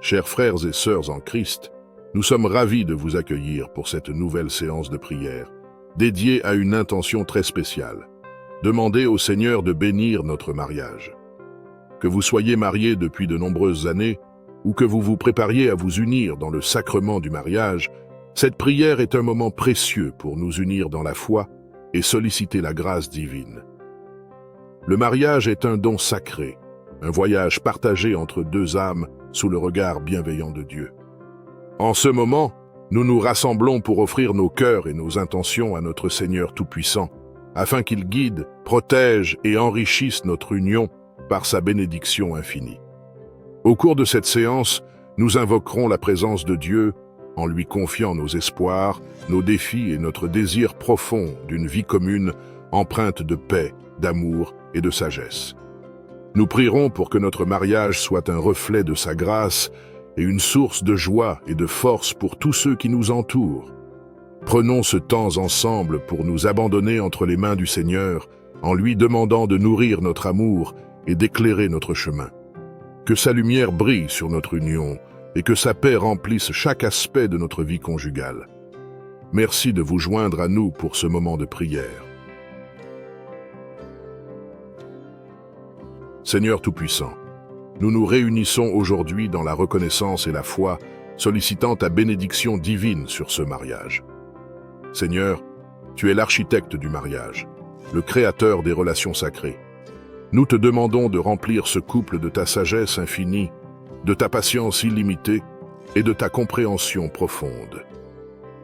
Chers frères et sœurs en Christ, nous sommes ravis de vous accueillir pour cette nouvelle séance de prière, dédiée à une intention très spéciale. Demandez au Seigneur de bénir notre mariage. Que vous soyez mariés depuis de nombreuses années, ou que vous vous prépariez à vous unir dans le sacrement du mariage, cette prière est un moment précieux pour nous unir dans la foi et solliciter la grâce divine. Le mariage est un don sacré, un voyage partagé entre deux âmes sous le regard bienveillant de Dieu. En ce moment, nous nous rassemblons pour offrir nos cœurs et nos intentions à notre Seigneur Tout-Puissant, afin qu'il guide, protège et enrichisse notre union par sa bénédiction infinie. Au cours de cette séance, nous invoquerons la présence de Dieu en lui confiant nos espoirs, nos défis et notre désir profond d'une vie commune empreinte de paix, d'amour et de sagesse. Nous prierons pour que notre mariage soit un reflet de sa grâce et une source de joie et de force pour tous ceux qui nous entourent. Prenons ce temps ensemble pour nous abandonner entre les mains du Seigneur en lui demandant de nourrir notre amour et d'éclairer notre chemin. Que sa lumière brille sur notre union et que sa paix remplisse chaque aspect de notre vie conjugale. Merci de vous joindre à nous pour ce moment de prière. Seigneur Tout-Puissant, nous nous réunissons aujourd'hui dans la reconnaissance et la foi, sollicitant ta bénédiction divine sur ce mariage. Seigneur, tu es l'architecte du mariage, le créateur des relations sacrées. Nous te demandons de remplir ce couple de ta sagesse infinie, de ta patience illimitée et de ta compréhension profonde.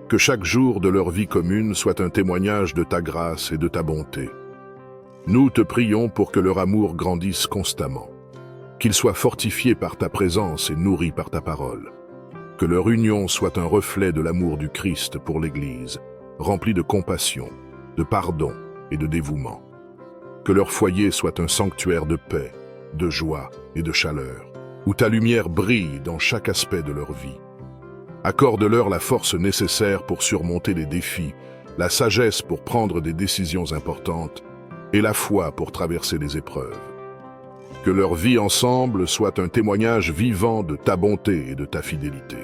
Que chaque jour de leur vie commune soit un témoignage de ta grâce et de ta bonté. Nous te prions pour que leur amour grandisse constamment, qu'il soit fortifié par ta présence et nourri par ta parole. Que leur union soit un reflet de l'amour du Christ pour l'Église, rempli de compassion, de pardon et de dévouement. Que leur foyer soit un sanctuaire de paix, de joie et de chaleur, où ta lumière brille dans chaque aspect de leur vie. Accorde-leur la force nécessaire pour surmonter les défis, la sagesse pour prendre des décisions importantes et la foi pour traverser les épreuves. Que leur vie ensemble soit un témoignage vivant de ta bonté et de ta fidélité.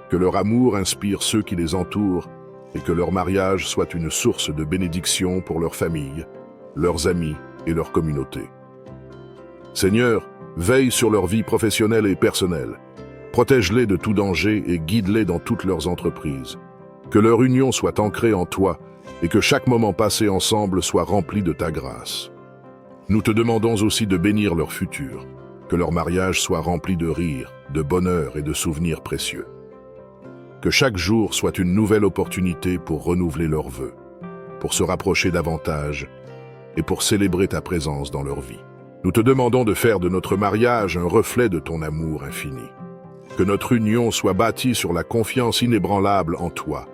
Que leur amour inspire ceux qui les entourent et que leur mariage soit une source de bénédiction pour leur famille, leurs amis et leur communauté. Seigneur, veille sur leur vie professionnelle et personnelle. Protège-les de tout danger et guide-les dans toutes leurs entreprises. Que leur union soit ancrée en toi et que chaque moment passé ensemble soit rempli de ta grâce. Nous te demandons aussi de bénir leur futur, que leur mariage soit rempli de rire, de bonheur et de souvenirs précieux. Que chaque jour soit une nouvelle opportunité pour renouveler leurs vœux, pour se rapprocher davantage et pour célébrer ta présence dans leur vie. Nous te demandons de faire de notre mariage un reflet de ton amour infini. Que notre union soit bâtie sur la confiance inébranlable en toi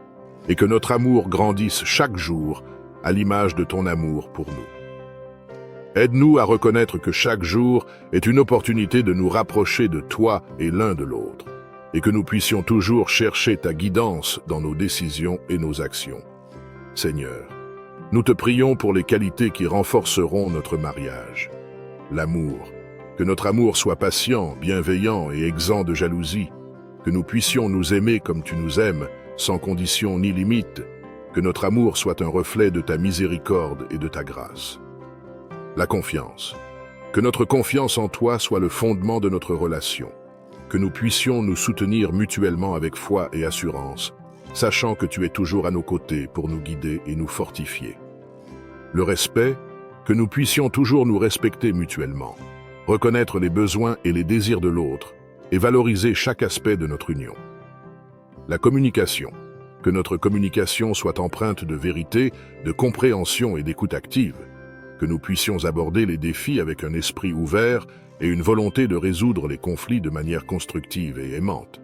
et que notre amour grandisse chaque jour à l'image de ton amour pour nous. Aide-nous à reconnaître que chaque jour est une opportunité de nous rapprocher de toi et l'un de l'autre, et que nous puissions toujours chercher ta guidance dans nos décisions et nos actions. Seigneur, nous te prions pour les qualités qui renforceront notre mariage. L'amour, que notre amour soit patient, bienveillant et exempt de jalousie, que nous puissions nous aimer comme tu nous aimes, sans condition ni limite, que notre amour soit un reflet de ta miséricorde et de ta grâce. La confiance, que notre confiance en toi soit le fondement de notre relation, que nous puissions nous soutenir mutuellement avec foi et assurance, sachant que tu es toujours à nos côtés pour nous guider et nous fortifier. Le respect, que nous puissions toujours nous respecter mutuellement, reconnaître les besoins et les désirs de l'autre et valoriser chaque aspect de notre union. La communication, que notre communication soit empreinte de vérité, de compréhension et d'écoute active, que nous puissions aborder les défis avec un esprit ouvert et une volonté de résoudre les conflits de manière constructive et aimante.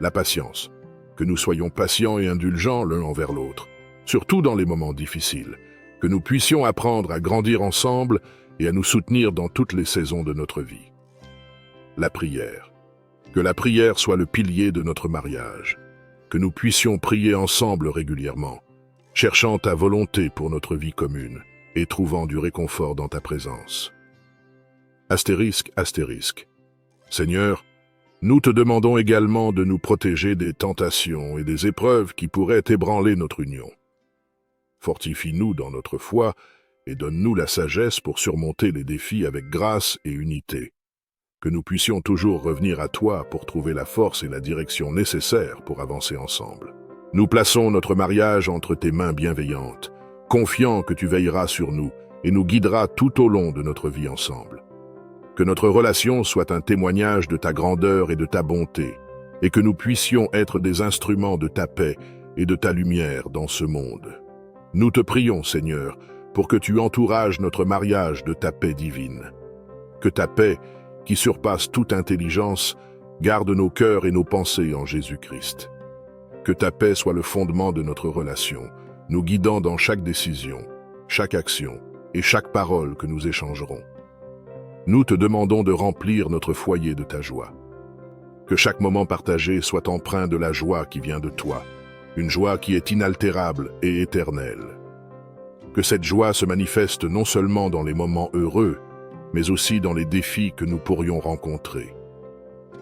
La patience, que nous soyons patients et indulgents l'un envers l'autre, surtout dans les moments difficiles, que nous puissions apprendre à grandir ensemble et à nous soutenir dans toutes les saisons de notre vie. La prière, que la prière soit le pilier de notre mariage, que nous puissions prier ensemble régulièrement, cherchant ta volonté pour notre vie commune et trouvant du réconfort dans ta présence. Astérisque, astérisque. Seigneur, Nous te demandons également de nous protéger des tentations et des épreuves qui pourraient ébranler notre union. Fortifie-nous dans notre foi et donne-nous la sagesse pour surmonter les défis avec grâce et unité. Que nous puissions toujours revenir à toi pour trouver la force et la direction nécessaires pour avancer ensemble. Nous plaçons notre mariage entre tes mains bienveillantes, confiants que tu veilleras sur nous et nous guideras tout au long de notre vie ensemble. Que notre relation soit un témoignage de ta grandeur et de ta bonté, et que nous puissions être des instruments de ta paix et de ta lumière dans ce monde. Nous te prions, Seigneur, pour que tu entourages notre mariage de ta paix divine. Que ta paix, qui surpasse toute intelligence, garde nos cœurs et nos pensées en Jésus-Christ. Que ta paix soit le fondement de notre relation, nous guidant dans chaque décision, chaque action et chaque parole que nous échangerons. Nous te demandons de remplir notre foyer de ta joie. Que chaque moment partagé soit empreint de la joie qui vient de toi, une joie qui est inaltérable et éternelle. Que cette joie se manifeste non seulement dans les moments heureux, mais aussi dans les défis que nous pourrions rencontrer.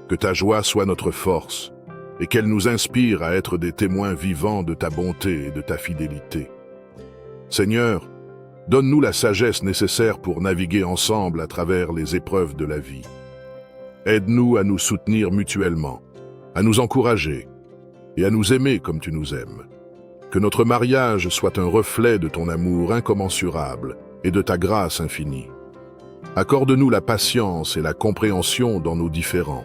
Que ta joie soit notre force et qu'elle nous inspire à être des témoins vivants de ta bonté et de ta fidélité. Seigneur, donne-nous la sagesse nécessaire pour naviguer ensemble à travers les épreuves de la vie. Aide-nous à nous soutenir mutuellement, à nous encourager et à nous aimer comme tu nous aimes. Que notre mariage soit un reflet de ton amour incommensurable et de ta grâce infinie. Accorde-nous la patience et la compréhension dans nos différends,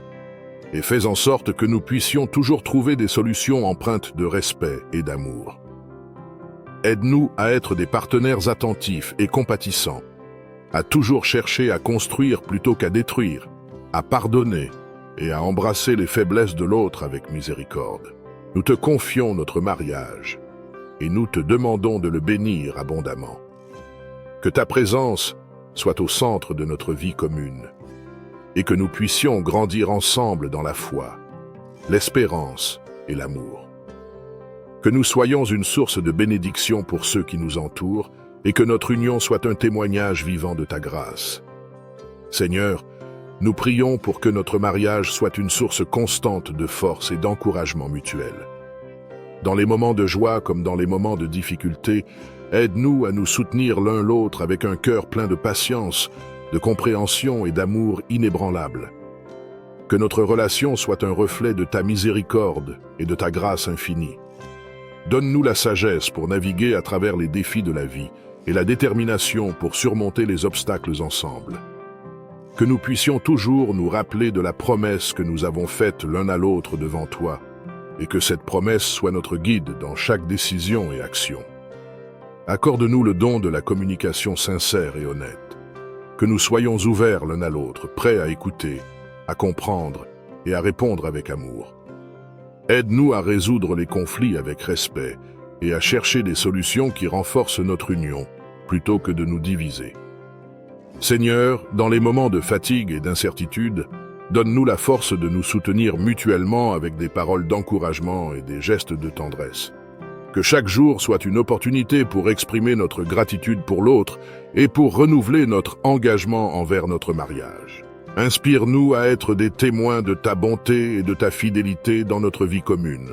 et fais en sorte que nous puissions toujours trouver des solutions empreintes de respect et d'amour. Aide-nous à être des partenaires attentifs et compatissants, à toujours chercher à construire plutôt qu'à détruire, à pardonner et à embrasser les faiblesses de l'autre avec miséricorde. Nous te confions notre mariage et nous te demandons de le bénir abondamment. Que ta présence soit au centre de notre vie commune et que nous puissions grandir ensemble dans la foi, l'espérance et l'amour. Que nous soyons une source de bénédiction pour ceux qui nous entourent et que notre union soit un témoignage vivant de ta grâce. Seigneur, nous prions pour que notre mariage soit une source constante de force et d'encouragement mutuel. Dans les moments de joie comme dans les moments de difficulté, aide-nous à nous soutenir l'un l'autre avec un cœur plein de patience, de compréhension et d'amour inébranlable. Que notre relation soit un reflet de ta miséricorde et de ta grâce infinie. Donne-nous la sagesse pour naviguer à travers les défis de la vie et la détermination pour surmonter les obstacles ensemble. Que nous puissions toujours nous rappeler de la promesse que nous avons faite l'un à l'autre devant toi, et que cette promesse soit notre guide dans chaque décision et action. Accorde-nous le don de la communication sincère et honnête, que nous soyons ouverts l'un à l'autre, prêts à écouter, à comprendre et à répondre avec amour. Aide-nous à résoudre les conflits avec respect et à chercher des solutions qui renforcent notre union, plutôt que de nous diviser. Seigneur, dans les moments de fatigue et d'incertitude, donne-nous la force de nous soutenir mutuellement avec des paroles d'encouragement et des gestes de tendresse. Que chaque jour soit une opportunité pour exprimer notre gratitude pour l'autre et pour renouveler notre engagement envers notre mariage. Inspire-nous à être des témoins de ta bonté et de ta fidélité dans notre vie commune.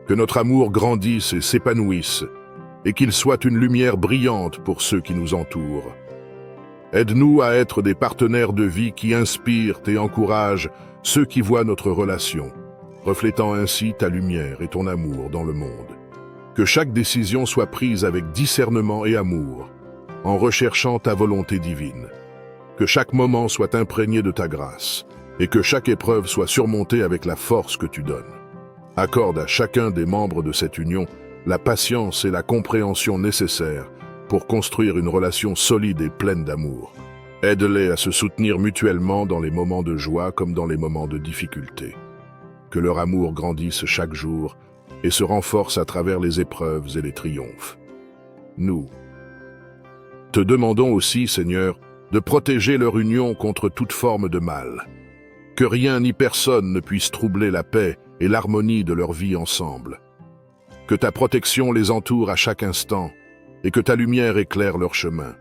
Que notre amour grandisse et s'épanouisse, et qu'il soit une lumière brillante pour ceux qui nous entourent. Aide-nous à être des partenaires de vie qui inspirent et encouragent ceux qui voient notre relation, reflétant ainsi ta lumière et ton amour dans le monde. Que chaque décision soit prise avec discernement et amour, en recherchant ta volonté divine. Que chaque moment soit imprégné de ta grâce, et que chaque épreuve soit surmontée avec la force que tu donnes. Accorde à chacun des membres de cette union la patience et la compréhension nécessaires pour construire une relation solide et pleine d'amour. Aide-les à se soutenir mutuellement dans les moments de joie comme dans les moments de difficulté. Que leur amour grandisse chaque jour et se renforce à travers les épreuves et les triomphes. Nous te demandons aussi, Seigneur, de protéger leur union contre toute forme de mal. Que rien ni personne ne puisse troubler la paix et l'harmonie de leur vie ensemble. Que ta protection les entoure à chaque instant et que ta lumière éclaire leur chemin.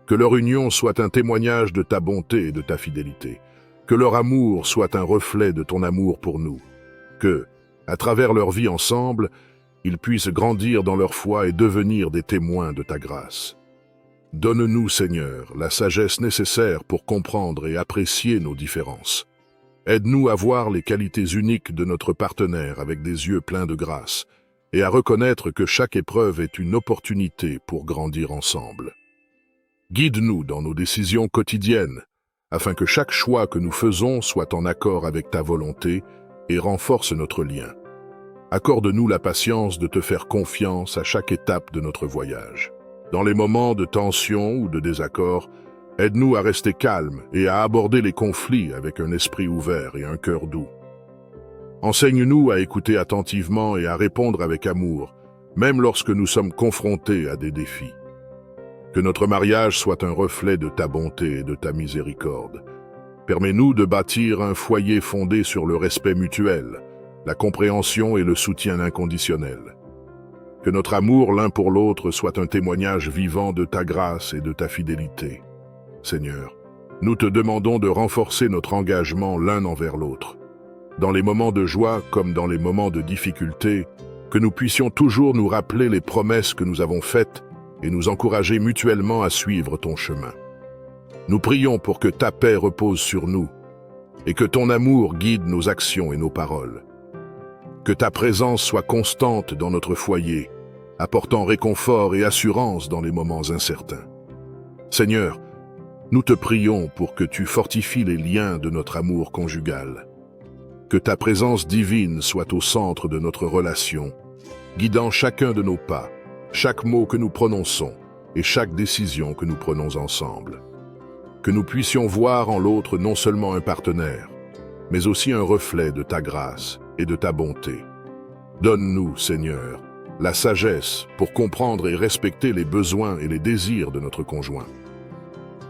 Que leur union soit un témoignage de ta bonté et de ta fidélité. Que leur amour soit un reflet de ton amour pour nous. Que, à travers leur vie ensemble, ils puissent grandir dans leur foi et devenir des témoins de ta grâce. Donne-nous, Seigneur, la sagesse nécessaire pour comprendre et apprécier nos différences. Aide-nous à voir les qualités uniques de notre partenaire avec des yeux pleins de grâce et à reconnaître que chaque épreuve est une opportunité pour grandir ensemble. Guide-nous dans nos décisions quotidiennes, afin que chaque choix que nous faisons soit en accord avec ta volonté et renforce notre lien. Accorde-nous la patience de te faire confiance à chaque étape de notre voyage. Dans les moments de tension ou de désaccord, aide-nous à rester calmes et à aborder les conflits avec un esprit ouvert et un cœur doux. Enseigne-nous à écouter attentivement et à répondre avec amour, même lorsque nous sommes confrontés à des défis. Que notre mariage soit un reflet de ta bonté et de ta miséricorde. Permets-nous de bâtir un foyer fondé sur le respect mutuel, la compréhension et le soutien inconditionnel. Que notre amour l'un pour l'autre soit un témoignage vivant de ta grâce et de ta fidélité. Seigneur, nous te demandons de renforcer notre engagement l'un envers l'autre. Dans les moments de joie comme dans les moments de difficulté, que nous puissions toujours nous rappeler les promesses que nous avons faites et nous encourager mutuellement à suivre ton chemin. Nous prions pour que ta paix repose sur nous et que ton amour guide nos actions et nos paroles. Que ta présence soit constante dans notre foyer, apportant réconfort et assurance dans les moments incertains. Seigneur, nous te prions pour que tu fortifies les liens de notre amour conjugal. Que ta présence divine soit au centre de notre relation, guidant chacun de nos pas, chaque mot que nous prononçons et chaque décision que nous prenons ensemble. Que nous puissions voir en l'autre non seulement un partenaire, mais aussi un reflet de ta grâce et de ta bonté. Donne-nous, Seigneur, la sagesse pour comprendre et respecter les besoins et les désirs de notre conjoint.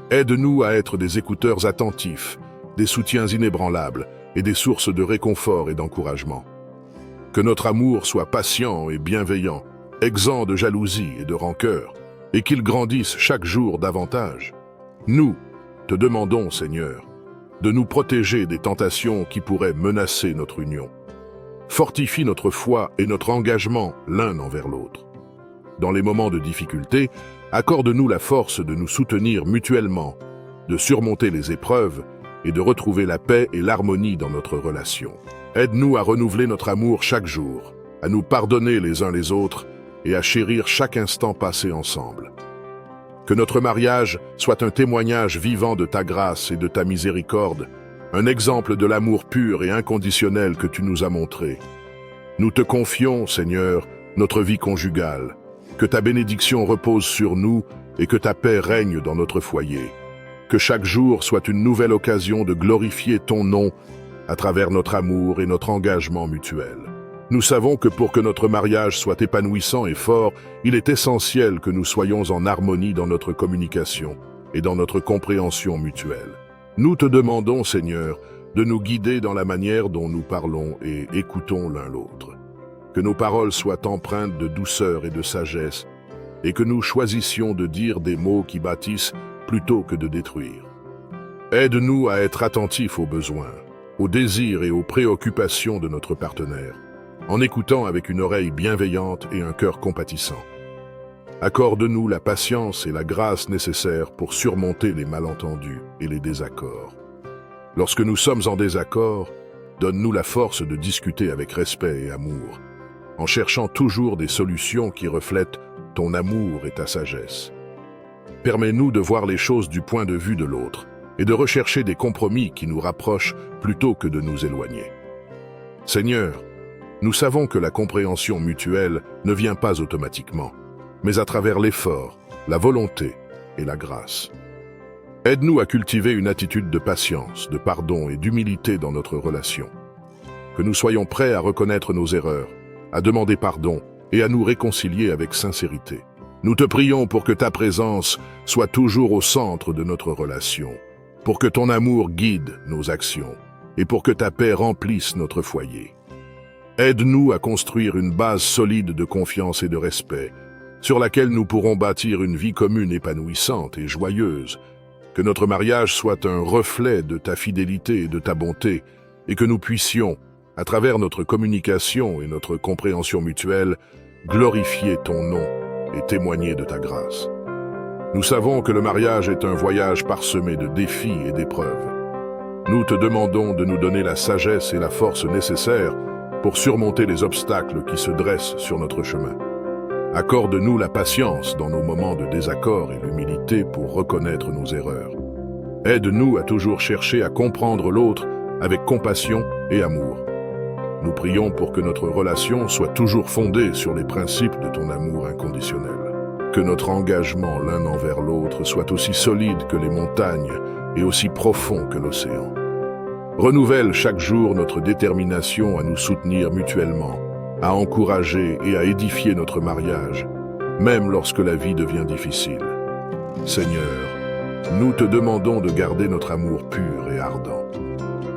Aide-nous à être des écouteurs attentifs, des soutiens inébranlables et des sources de réconfort et d'encouragement. Que notre amour soit patient et bienveillant, exempt de jalousie et de rancœur, et qu'il grandisse chaque jour davantage. Nous te demandons, Seigneur, de nous protéger des tentations qui pourraient menacer notre union. Fortifie notre foi et notre engagement l'un envers l'autre. Dans les moments de difficulté, accorde-nous la force de nous soutenir mutuellement, de surmonter les épreuves et de retrouver la paix et l'harmonie dans notre relation. Aide-nous à renouveler notre amour chaque jour, à nous pardonner les uns les autres et à chérir chaque instant passé ensemble. Que notre mariage soit un témoignage vivant de ta grâce et de ta miséricorde, un exemple de l'amour pur et inconditionnel que tu nous as montré. Nous te confions, Seigneur, notre vie conjugale. Que ta bénédiction repose sur nous et que ta paix règne dans notre foyer. Que chaque jour soit une nouvelle occasion de glorifier ton nom à travers notre amour et notre engagement mutuel. Nous savons que pour que notre mariage soit épanouissant et fort, il est essentiel que nous soyons en harmonie dans notre communication et dans notre compréhension mutuelle. Nous te demandons, Seigneur, de nous guider dans la manière dont nous parlons et écoutons l'un l'autre. Que nos paroles soient empreintes de douceur et de sagesse, et que nous choisissions de dire des mots qui bâtissent plutôt que de détruire. Aide-nous à être attentifs aux besoins, aux désirs et aux préoccupations de notre partenaire, en écoutant avec une oreille bienveillante et un cœur compatissant. Accorde-nous la patience et la grâce nécessaires pour surmonter les malentendus et les désaccords. Lorsque nous sommes en désaccord, donne-nous la force de discuter avec respect et amour, en cherchant toujours des solutions qui reflètent ton amour et ta sagesse. Permets-nous de voir les choses du point de vue de l'autre et de rechercher des compromis qui nous rapprochent plutôt que de nous éloigner. Seigneur, nous savons que la compréhension mutuelle ne vient pas automatiquement, mais à travers l'effort, la volonté et la grâce. Aide-nous à cultiver une attitude de patience, de pardon et d'humilité dans notre relation. Que nous soyons prêts à reconnaître nos erreurs, à demander pardon et à nous réconcilier avec sincérité. Nous te prions pour que ta présence soit toujours au centre de notre relation, pour que ton amour guide nos actions et pour que ta paix remplisse notre foyer. Aide-nous à construire une base solide de confiance et de respect, sur laquelle nous pourrons bâtir une vie commune épanouissante et joyeuse. Que notre mariage soit un reflet de ta fidélité et de ta bonté, et que nous puissions, à travers notre communication et notre compréhension mutuelle, glorifier ton nom et témoigner de ta grâce. Nous savons que le mariage est un voyage parsemé de défis et d'épreuves. Nous te demandons de nous donner la sagesse et la force nécessaires pour surmonter les obstacles qui se dressent sur notre chemin. Accorde-nous la patience dans nos moments de désaccord et l'humilité pour reconnaître nos erreurs. Aide-nous à toujours chercher à comprendre l'autre avec compassion et amour. Nous prions pour que notre relation soit toujours fondée sur les principes de ton amour inconditionnel. Que notre engagement l'un envers l'autre soit aussi solide que les montagnes et aussi profond que l'océan. Renouvelle chaque jour notre détermination à nous soutenir mutuellement, à encourager et à édifier notre mariage, même lorsque la vie devient difficile. Seigneur, nous te demandons de garder notre amour pur et ardent.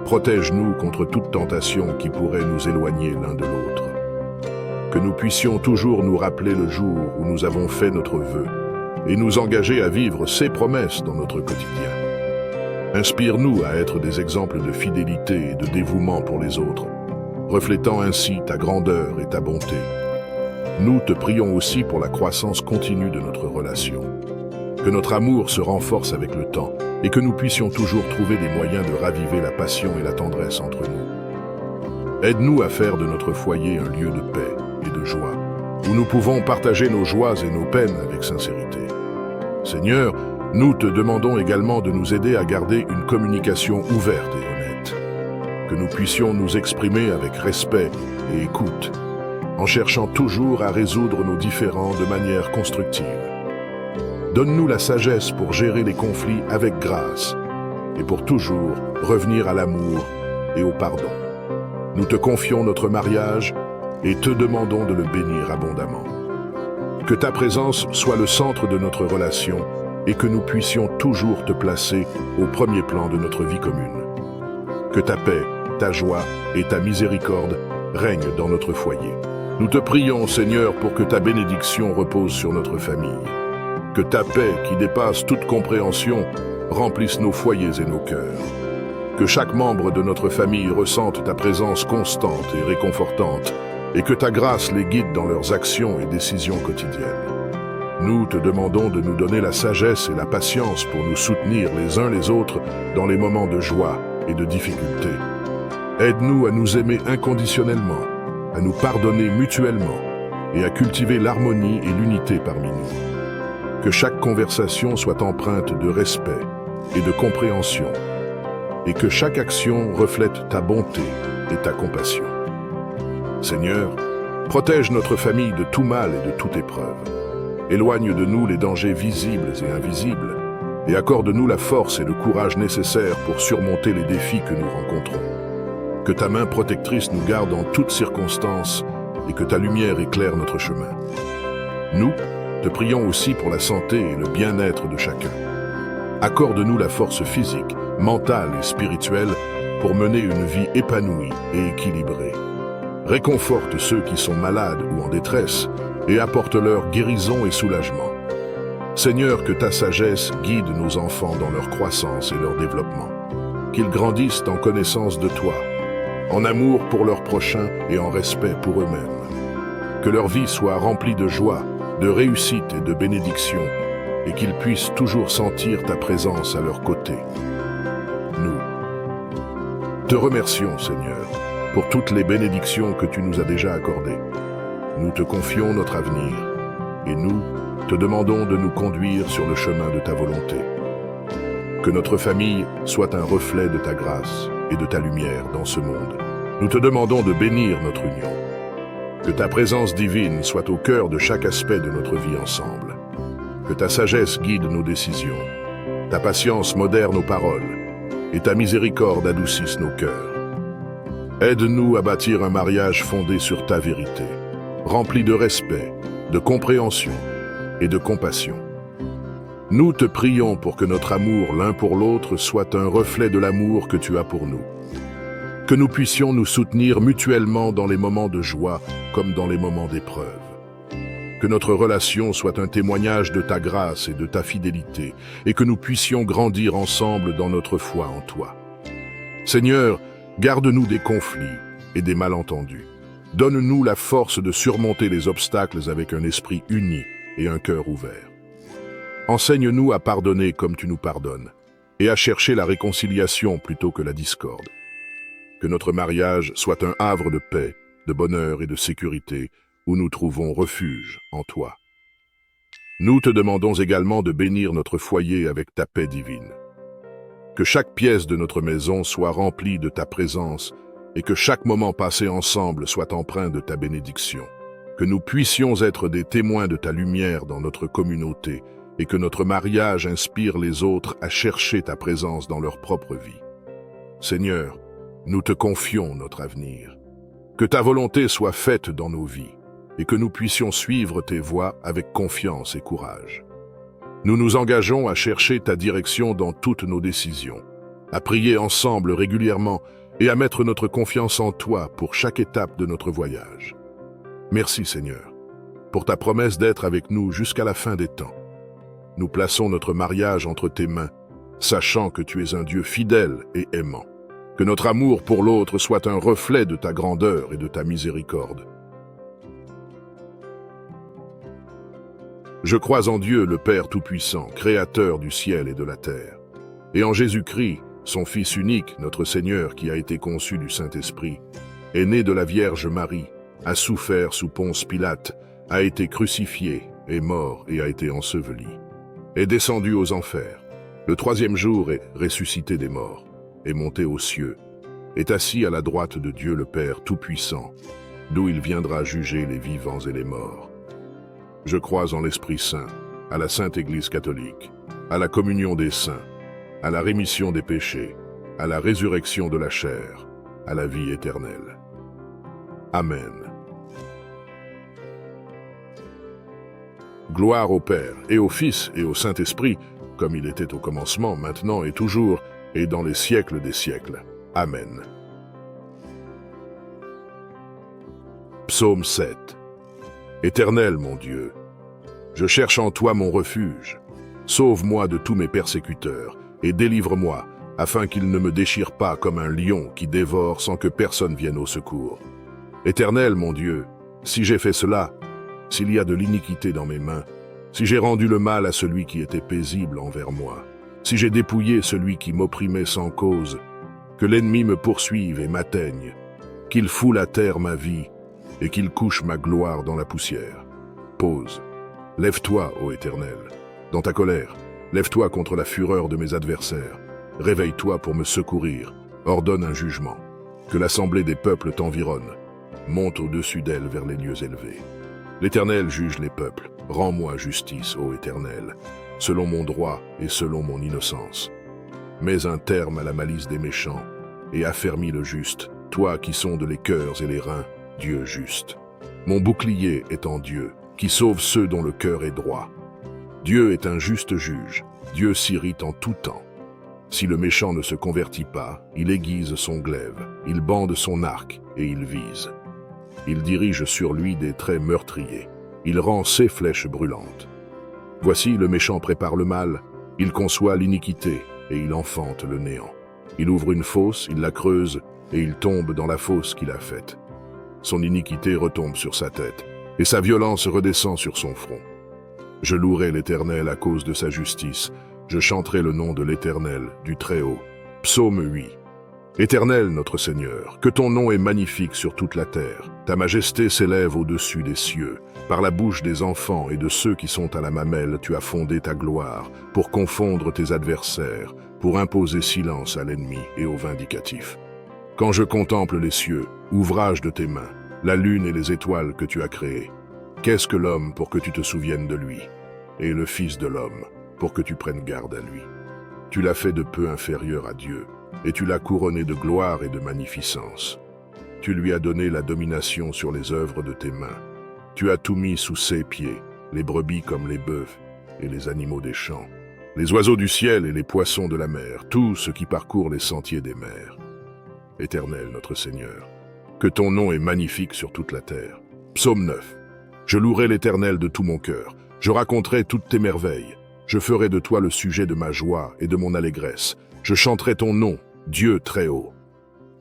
Protège-nous contre toute tentation qui pourrait nous éloigner l'un de l'autre. Que nous puissions toujours nous rappeler le jour où nous avons fait notre vœu et nous engager à vivre ces promesses dans notre quotidien. Inspire-nous à être des exemples de fidélité et de dévouement pour les autres, reflétant ainsi ta grandeur et ta bonté. Nous te prions aussi pour la croissance continue de notre relation. Que notre amour se renforce avec le temps et que nous puissions toujours trouver des moyens de raviver la passion et la tendresse entre nous. Aide-nous à faire de notre foyer un lieu de paix et de joie, où nous pouvons partager nos joies et nos peines avec sincérité. Seigneur, nous te demandons également de nous aider à garder une communication ouverte et honnête. Que nous puissions nous exprimer avec respect et écoute, en cherchant toujours à résoudre nos différends de manière constructive. Donne-nous la sagesse pour gérer les conflits avec grâce et pour toujours revenir à l'amour et au pardon. Nous te confions notre mariage et te demandons de le bénir abondamment. Que ta présence soit le centre de notre relation et que nous puissions toujours te placer au premier plan de notre vie commune. Que ta paix, ta joie et ta miséricorde règnent dans notre foyer. Nous te prions, Seigneur, pour que ta bénédiction repose sur notre famille. Que ta paix, qui dépasse toute compréhension, remplisse nos foyers et nos cœurs. Que chaque membre de notre famille ressente ta présence constante et réconfortante, et que ta grâce les guide dans leurs actions et décisions quotidiennes. Nous te demandons de nous donner la sagesse et la patience pour nous soutenir les uns les autres dans les moments de joie et de difficulté. Aide-nous à nous aimer inconditionnellement, à nous pardonner mutuellement et à cultiver l'harmonie et l'unité parmi nous. Que chaque conversation soit empreinte de respect et de compréhension, et que chaque action reflète ta bonté et ta compassion. Seigneur, protège notre famille de tout mal et de toute épreuve. Éloigne de nous les dangers visibles et invisibles, et accorde-nous la force et le courage nécessaires pour surmonter les défis que nous rencontrons. Que ta main protectrice nous garde en toutes circonstances et que ta lumière éclaire notre chemin. Nous te prions aussi pour la santé et le bien-être de chacun. Accorde-nous la force physique, mentale et spirituelle pour mener une vie épanouie et équilibrée. Réconforte ceux qui sont malades ou en détresse et apporte-leur guérison et soulagement. Seigneur, que ta sagesse guide nos enfants dans leur croissance et leur développement. Qu'ils grandissent en connaissance de toi, en amour pour leurs prochains et en respect pour eux-mêmes. Que leur vie soit remplie de joie, de réussite et de bénédiction, et qu'ils puissent toujours sentir ta présence à leur côté. Nous te remercions, Seigneur, pour toutes les bénédictions que tu nous as déjà accordées. Nous te confions notre avenir, et nous te demandons de nous conduire sur le chemin de ta volonté. Que notre famille soit un reflet de ta grâce et de ta lumière dans ce monde. Nous te demandons de bénir notre union. Que ta présence divine soit au cœur de chaque aspect de notre vie ensemble. Que ta sagesse guide nos décisions, ta patience modère nos paroles, et ta miséricorde adoucisse nos cœurs. Aide-nous à bâtir un mariage fondé sur ta vérité, rempli de respect, de compréhension et de compassion. Nous te prions pour que notre amour l'un pour l'autre soit un reflet de l'amour que tu as pour nous. Que nous puissions nous soutenir mutuellement dans les moments de joie comme dans les moments d'épreuve. Que notre relation soit un témoignage de ta grâce et de ta fidélité, et que nous puissions grandir ensemble dans notre foi en toi. Seigneur, garde-nous des conflits et des malentendus. Donne-nous la force de surmonter les obstacles avec un esprit uni et un cœur ouvert. Enseigne-nous à pardonner comme tu nous pardonnes, et à chercher la réconciliation plutôt que la discorde. Que notre mariage soit un havre de paix, de bonheur et de sécurité, où nous trouvons refuge en toi. Nous te demandons également de bénir notre foyer avec ta paix divine. Que chaque pièce de notre maison soit remplie de ta présence et que chaque moment passé ensemble soit empreint de ta bénédiction. Que nous puissions être des témoins de ta lumière dans notre communauté et que notre mariage inspire les autres à chercher ta présence dans leur propre vie. Seigneur, nous te confions notre avenir. Que ta volonté soit faite dans nos vies et que nous puissions suivre tes voies avec confiance et courage. Nous nous engageons à chercher ta direction dans toutes nos décisions, à prier ensemble régulièrement et à mettre notre confiance en toi pour chaque étape de notre voyage. Merci Seigneur, pour ta promesse d'être avec nous jusqu'à la fin des temps. Nous plaçons notre mariage entre tes mains, sachant que tu es un Dieu fidèle et aimant. Que notre amour pour l'autre soit un reflet de ta grandeur et de ta miséricorde. Je crois en Dieu, le Père Tout-Puissant, Créateur du ciel et de la terre, et en Jésus-Christ, son Fils unique, notre Seigneur, qui a été conçu du Saint-Esprit, est né de la Vierge Marie, a souffert sous Ponce Pilate, a été crucifié, est mort et a été enseveli, est descendu aux enfers, le troisième jour est ressuscité des morts, est monté aux cieux, est assis à la droite de Dieu le Père Tout-Puissant, d'où il viendra juger les vivants et les morts. Je crois en l'Esprit Saint, à la Sainte Église catholique, à la communion des saints, à la rémission des péchés, à la résurrection de la chair, à la vie éternelle. Amen. Gloire au Père, et au Fils, et au Saint-Esprit, comme il était au commencement, maintenant et toujours, et dans les siècles des siècles. Amen. Psaume 7. Éternel, mon Dieu, je cherche en toi mon refuge. Sauve-moi de tous mes persécuteurs, et délivre-moi, afin qu'ils ne me déchirent pas comme un lion qui dévore sans que personne vienne au secours. Éternel, mon Dieu, si j'ai fait cela, s'il y a de l'iniquité dans mes mains, si j'ai rendu le mal à celui qui était paisible envers moi, si j'ai dépouillé celui qui m'opprimait sans cause, que l'ennemi me poursuive et m'atteigne, qu'il foule à terre ma vie, et qu'il couche ma gloire dans la poussière. Pause. Lève-toi, ô Éternel. Dans ta colère, lève-toi contre la fureur de mes adversaires. Réveille-toi pour me secourir. Ordonne un jugement. Que l'assemblée des peuples t'environne. Monte au-dessus d'elle vers les lieux élevés. L'Éternel juge les peuples. Rends-moi justice, ô Éternel, selon mon droit et selon mon innocence. Mets un terme à la malice des méchants et affermis le juste, toi qui sondes les cœurs et les reins, Dieu juste. Mon bouclier est en Dieu, qui sauve ceux dont le cœur est droit. Dieu est un juste juge, Dieu s'irrite en tout temps. Si le méchant ne se convertit pas, il aiguise son glaive, il bande son arc et il vise. Il dirige sur lui des traits meurtriers, il rend ses flèches brûlantes. Voici le méchant prépare le mal, il conçoit l'iniquité et il enfante le néant. Il ouvre une fosse, il la creuse et il tombe dans la fosse qu'il a faite. Son iniquité retombe sur sa tête, et sa violence redescend sur son front. Je louerai l'Éternel à cause de sa justice, je chanterai le nom de l'Éternel, du Très-Haut. Psaume 8. Éternel notre Seigneur, que ton nom est magnifique sur toute la terre. Ta majesté s'élève au-dessus des cieux. Par la bouche des enfants et de ceux qui sont à la mamelle, tu as fondé ta gloire, pour confondre tes adversaires, pour imposer silence à l'ennemi et au vindicatif. Quand je contemple les cieux, ouvrage de tes mains, la lune et les étoiles que tu as créées, qu'est-ce que l'homme pour que tu te souviennes de lui, et le Fils de l'homme pour que tu prennes garde à lui? Tu l'as fait de peu inférieur à Dieu, et tu l'as couronné de gloire et de magnificence. Tu lui as donné la domination sur les œuvres de tes mains. Tu as tout mis sous ses pieds, les brebis comme les bœufs, et les animaux des champs, les oiseaux du ciel et les poissons de la mer, tout ce qui parcourt les sentiers des mers. Éternel notre Seigneur, que ton nom est magnifique sur toute la terre. Psaume 9. Je louerai l'Éternel de tout mon cœur. Je raconterai toutes tes merveilles. Je ferai de toi le sujet de ma joie et de mon allégresse. Je chanterai ton nom, Dieu très haut.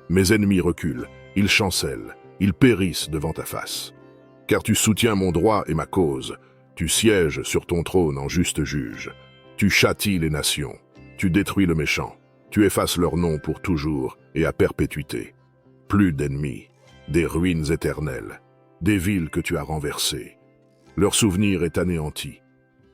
Mes ennemis reculent, ils chancellent, ils périssent devant ta face. Car tu soutiens mon droit et ma cause. Tu sièges sur ton trône en juste juge. Tu châties les nations. Tu détruis le méchant. Tu effaces leur nom pour toujours et à perpétuité. Plus d'ennemis, des ruines éternelles, des villes que tu as renversées. Leur souvenir est anéanti.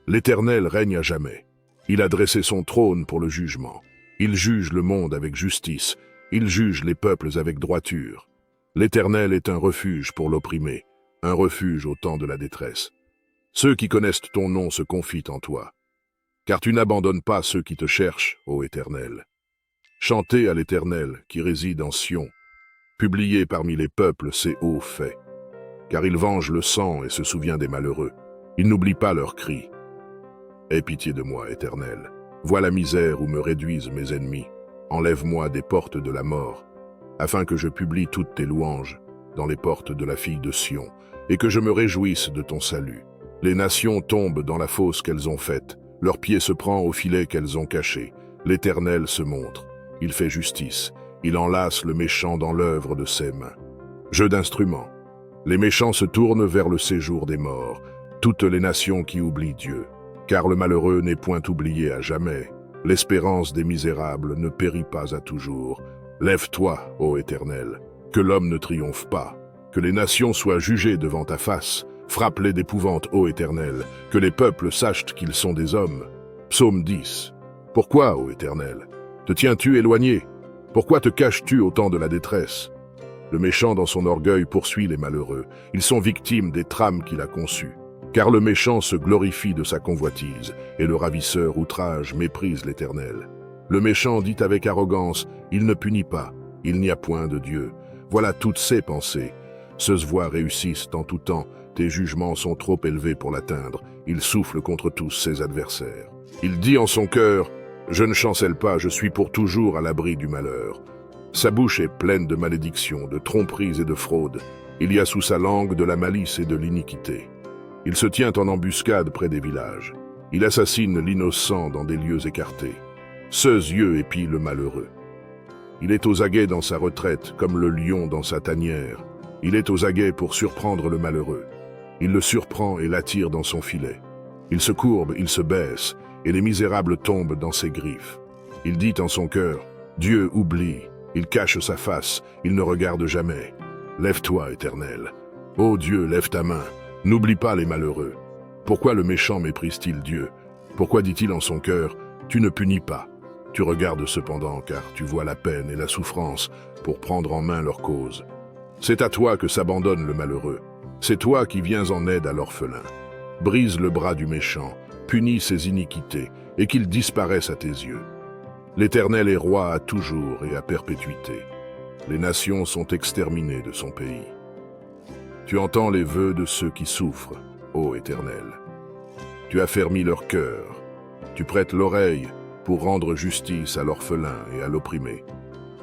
L'Éternel règne à jamais. Il a dressé son trône pour le jugement. Il juge le monde avec justice. Il juge les peuples avec droiture. L'Éternel est un refuge pour l'opprimé, un refuge au temps de la détresse. Ceux qui connaissent ton nom se confient en toi, car tu n'abandonnes pas ceux qui te cherchent, ô Éternel. Chantez à l'Éternel qui réside en Sion. Publiez parmi les peuples ses hauts faits. Car il venge le sang et se souvient des malheureux. Il n'oublie pas leurs cris. Aie pitié de moi, Éternel. Vois la misère où me réduisent mes ennemis. Enlève-moi des portes de la mort, afin que je publie toutes tes louanges dans les portes de la fille de Sion, et que je me réjouisse de ton salut. Les nations tombent dans la fosse qu'elles ont faite. Leur pied se prend au filet qu'elles ont caché. L'Éternel se montre. Il fait justice. Il enlace le méchant dans l'œuvre de ses mains. Jeu d'instruments. Les méchants se tournent vers le séjour des morts. Toutes les nations qui oublient Dieu. Car le malheureux n'est point oublié à jamais. L'espérance des misérables ne périt pas à toujours. Lève-toi, ô Éternel. Que l'homme ne triomphe pas. Que les nations soient jugées devant ta face. Frappe-les d'épouvante, ô Éternel, que les peuples sachent qu'ils sont des hommes. Psaume 10. Pourquoi, ô Éternel, te tiens-tu éloigné? Pourquoi te caches-tu au temps de la détresse? Le méchant dans son orgueil poursuit les malheureux. Ils sont victimes des trames qu'il a conçues. Car le méchant se glorifie de sa convoitise, et le ravisseur outrage méprise l'Éternel. Le méchant dit avec arrogance, il ne punit pas, il n'y a point de Dieu. Voilà toutes ses pensées. Ceux voix réussissent en tout temps. Tes jugements sont trop élevés pour l'atteindre. Il souffle contre tous ses adversaires. Il dit en son cœur, « Je ne chancelle pas, je suis pour toujours à l'abri du malheur. » Sa bouche est pleine de malédictions, de tromperies et de fraudes. Il y a sous sa langue de la malice et de l'iniquité. Il se tient en embuscade près des villages. Il assassine l'innocent dans des lieux écartés. Ceux yeux épient le malheureux. Il est aux aguets dans sa retraite, comme le lion dans sa tanière. Il est aux aguets pour surprendre le malheureux. Il le surprend et l'attire dans son filet. Il se courbe, il se baisse, et les misérables tombent dans ses griffes. Il dit en son cœur, « Dieu oublie, il cache sa face, il ne regarde jamais. Lève-toi, Éternel. Ô Dieu, lève ta main, n'oublie pas les malheureux. Pourquoi le méchant méprise-t-il Dieu? Pourquoi dit-il en son cœur, « Tu ne punis pas ». Tu regardes cependant, car tu vois la peine et la souffrance pour prendre en main leur cause. C'est à toi que s'abandonne le malheureux. C'est toi qui viens en aide à l'orphelin. Brise le bras du méchant, punis ses iniquités, et qu'il disparaisse à tes yeux. L'Éternel est roi à toujours et à perpétuité. Les nations sont exterminées de son pays. Tu entends les vœux de ceux qui souffrent, ô Éternel. Tu affermis leur cœur. Tu prêtes l'oreille pour rendre justice à l'orphelin et à l'opprimé,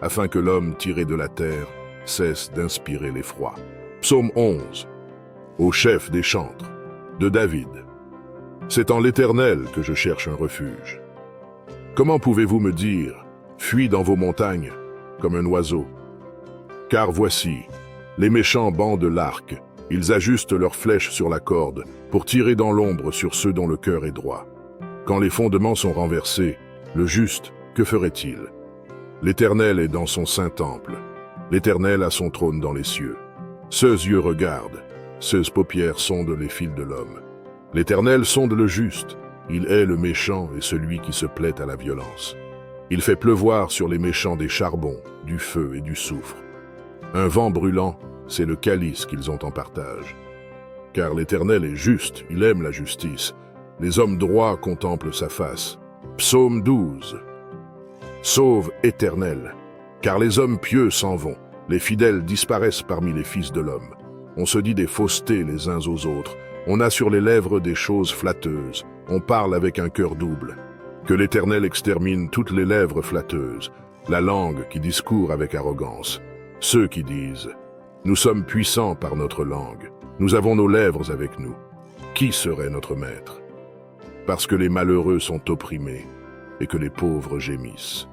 afin que l'homme tiré de la terre cesse d'inspirer l'effroi. Psaume 11. Au chef des chantres, de David. C'est en l'Éternel que je cherche un refuge. Comment pouvez-vous me dire, fuis dans vos montagnes, comme un oiseau? Car voici, les méchants bandent l'arc, ils ajustent leurs flèches sur la corde, pour tirer dans l'ombre sur ceux dont le cœur est droit. Quand les fondements sont renversés, le juste, que ferait-il? L'Éternel est dans son saint temple. L'Éternel a son trône dans les cieux. Ceux yeux regardent, ceux paupières sondent les fils de l'homme. L'Éternel sonde le juste, il hait le méchant et celui qui se plaît à la violence. Il fait pleuvoir sur les méchants des charbons, du feu et du soufre. Un vent brûlant, c'est le calice qu'ils ont en partage. Car l'Éternel est juste, il aime la justice. Les hommes droits contemplent sa face. Psaume 12. Sauve, Éternel, car les hommes pieux s'en vont, les fidèles disparaissent parmi les fils de l'homme. On se dit des faussetés les uns aux autres, on a sur les lèvres des choses flatteuses, on parle avec un cœur double. Que l'Éternel extermine toutes les lèvres flatteuses, la langue qui discourt avec arrogance. Ceux qui disent Nous sommes puissants par notre langue. Nous avons nos lèvres avec nous. Qui serait notre maître? Parce que les malheureux sont opprimés et que les pauvres gémissent.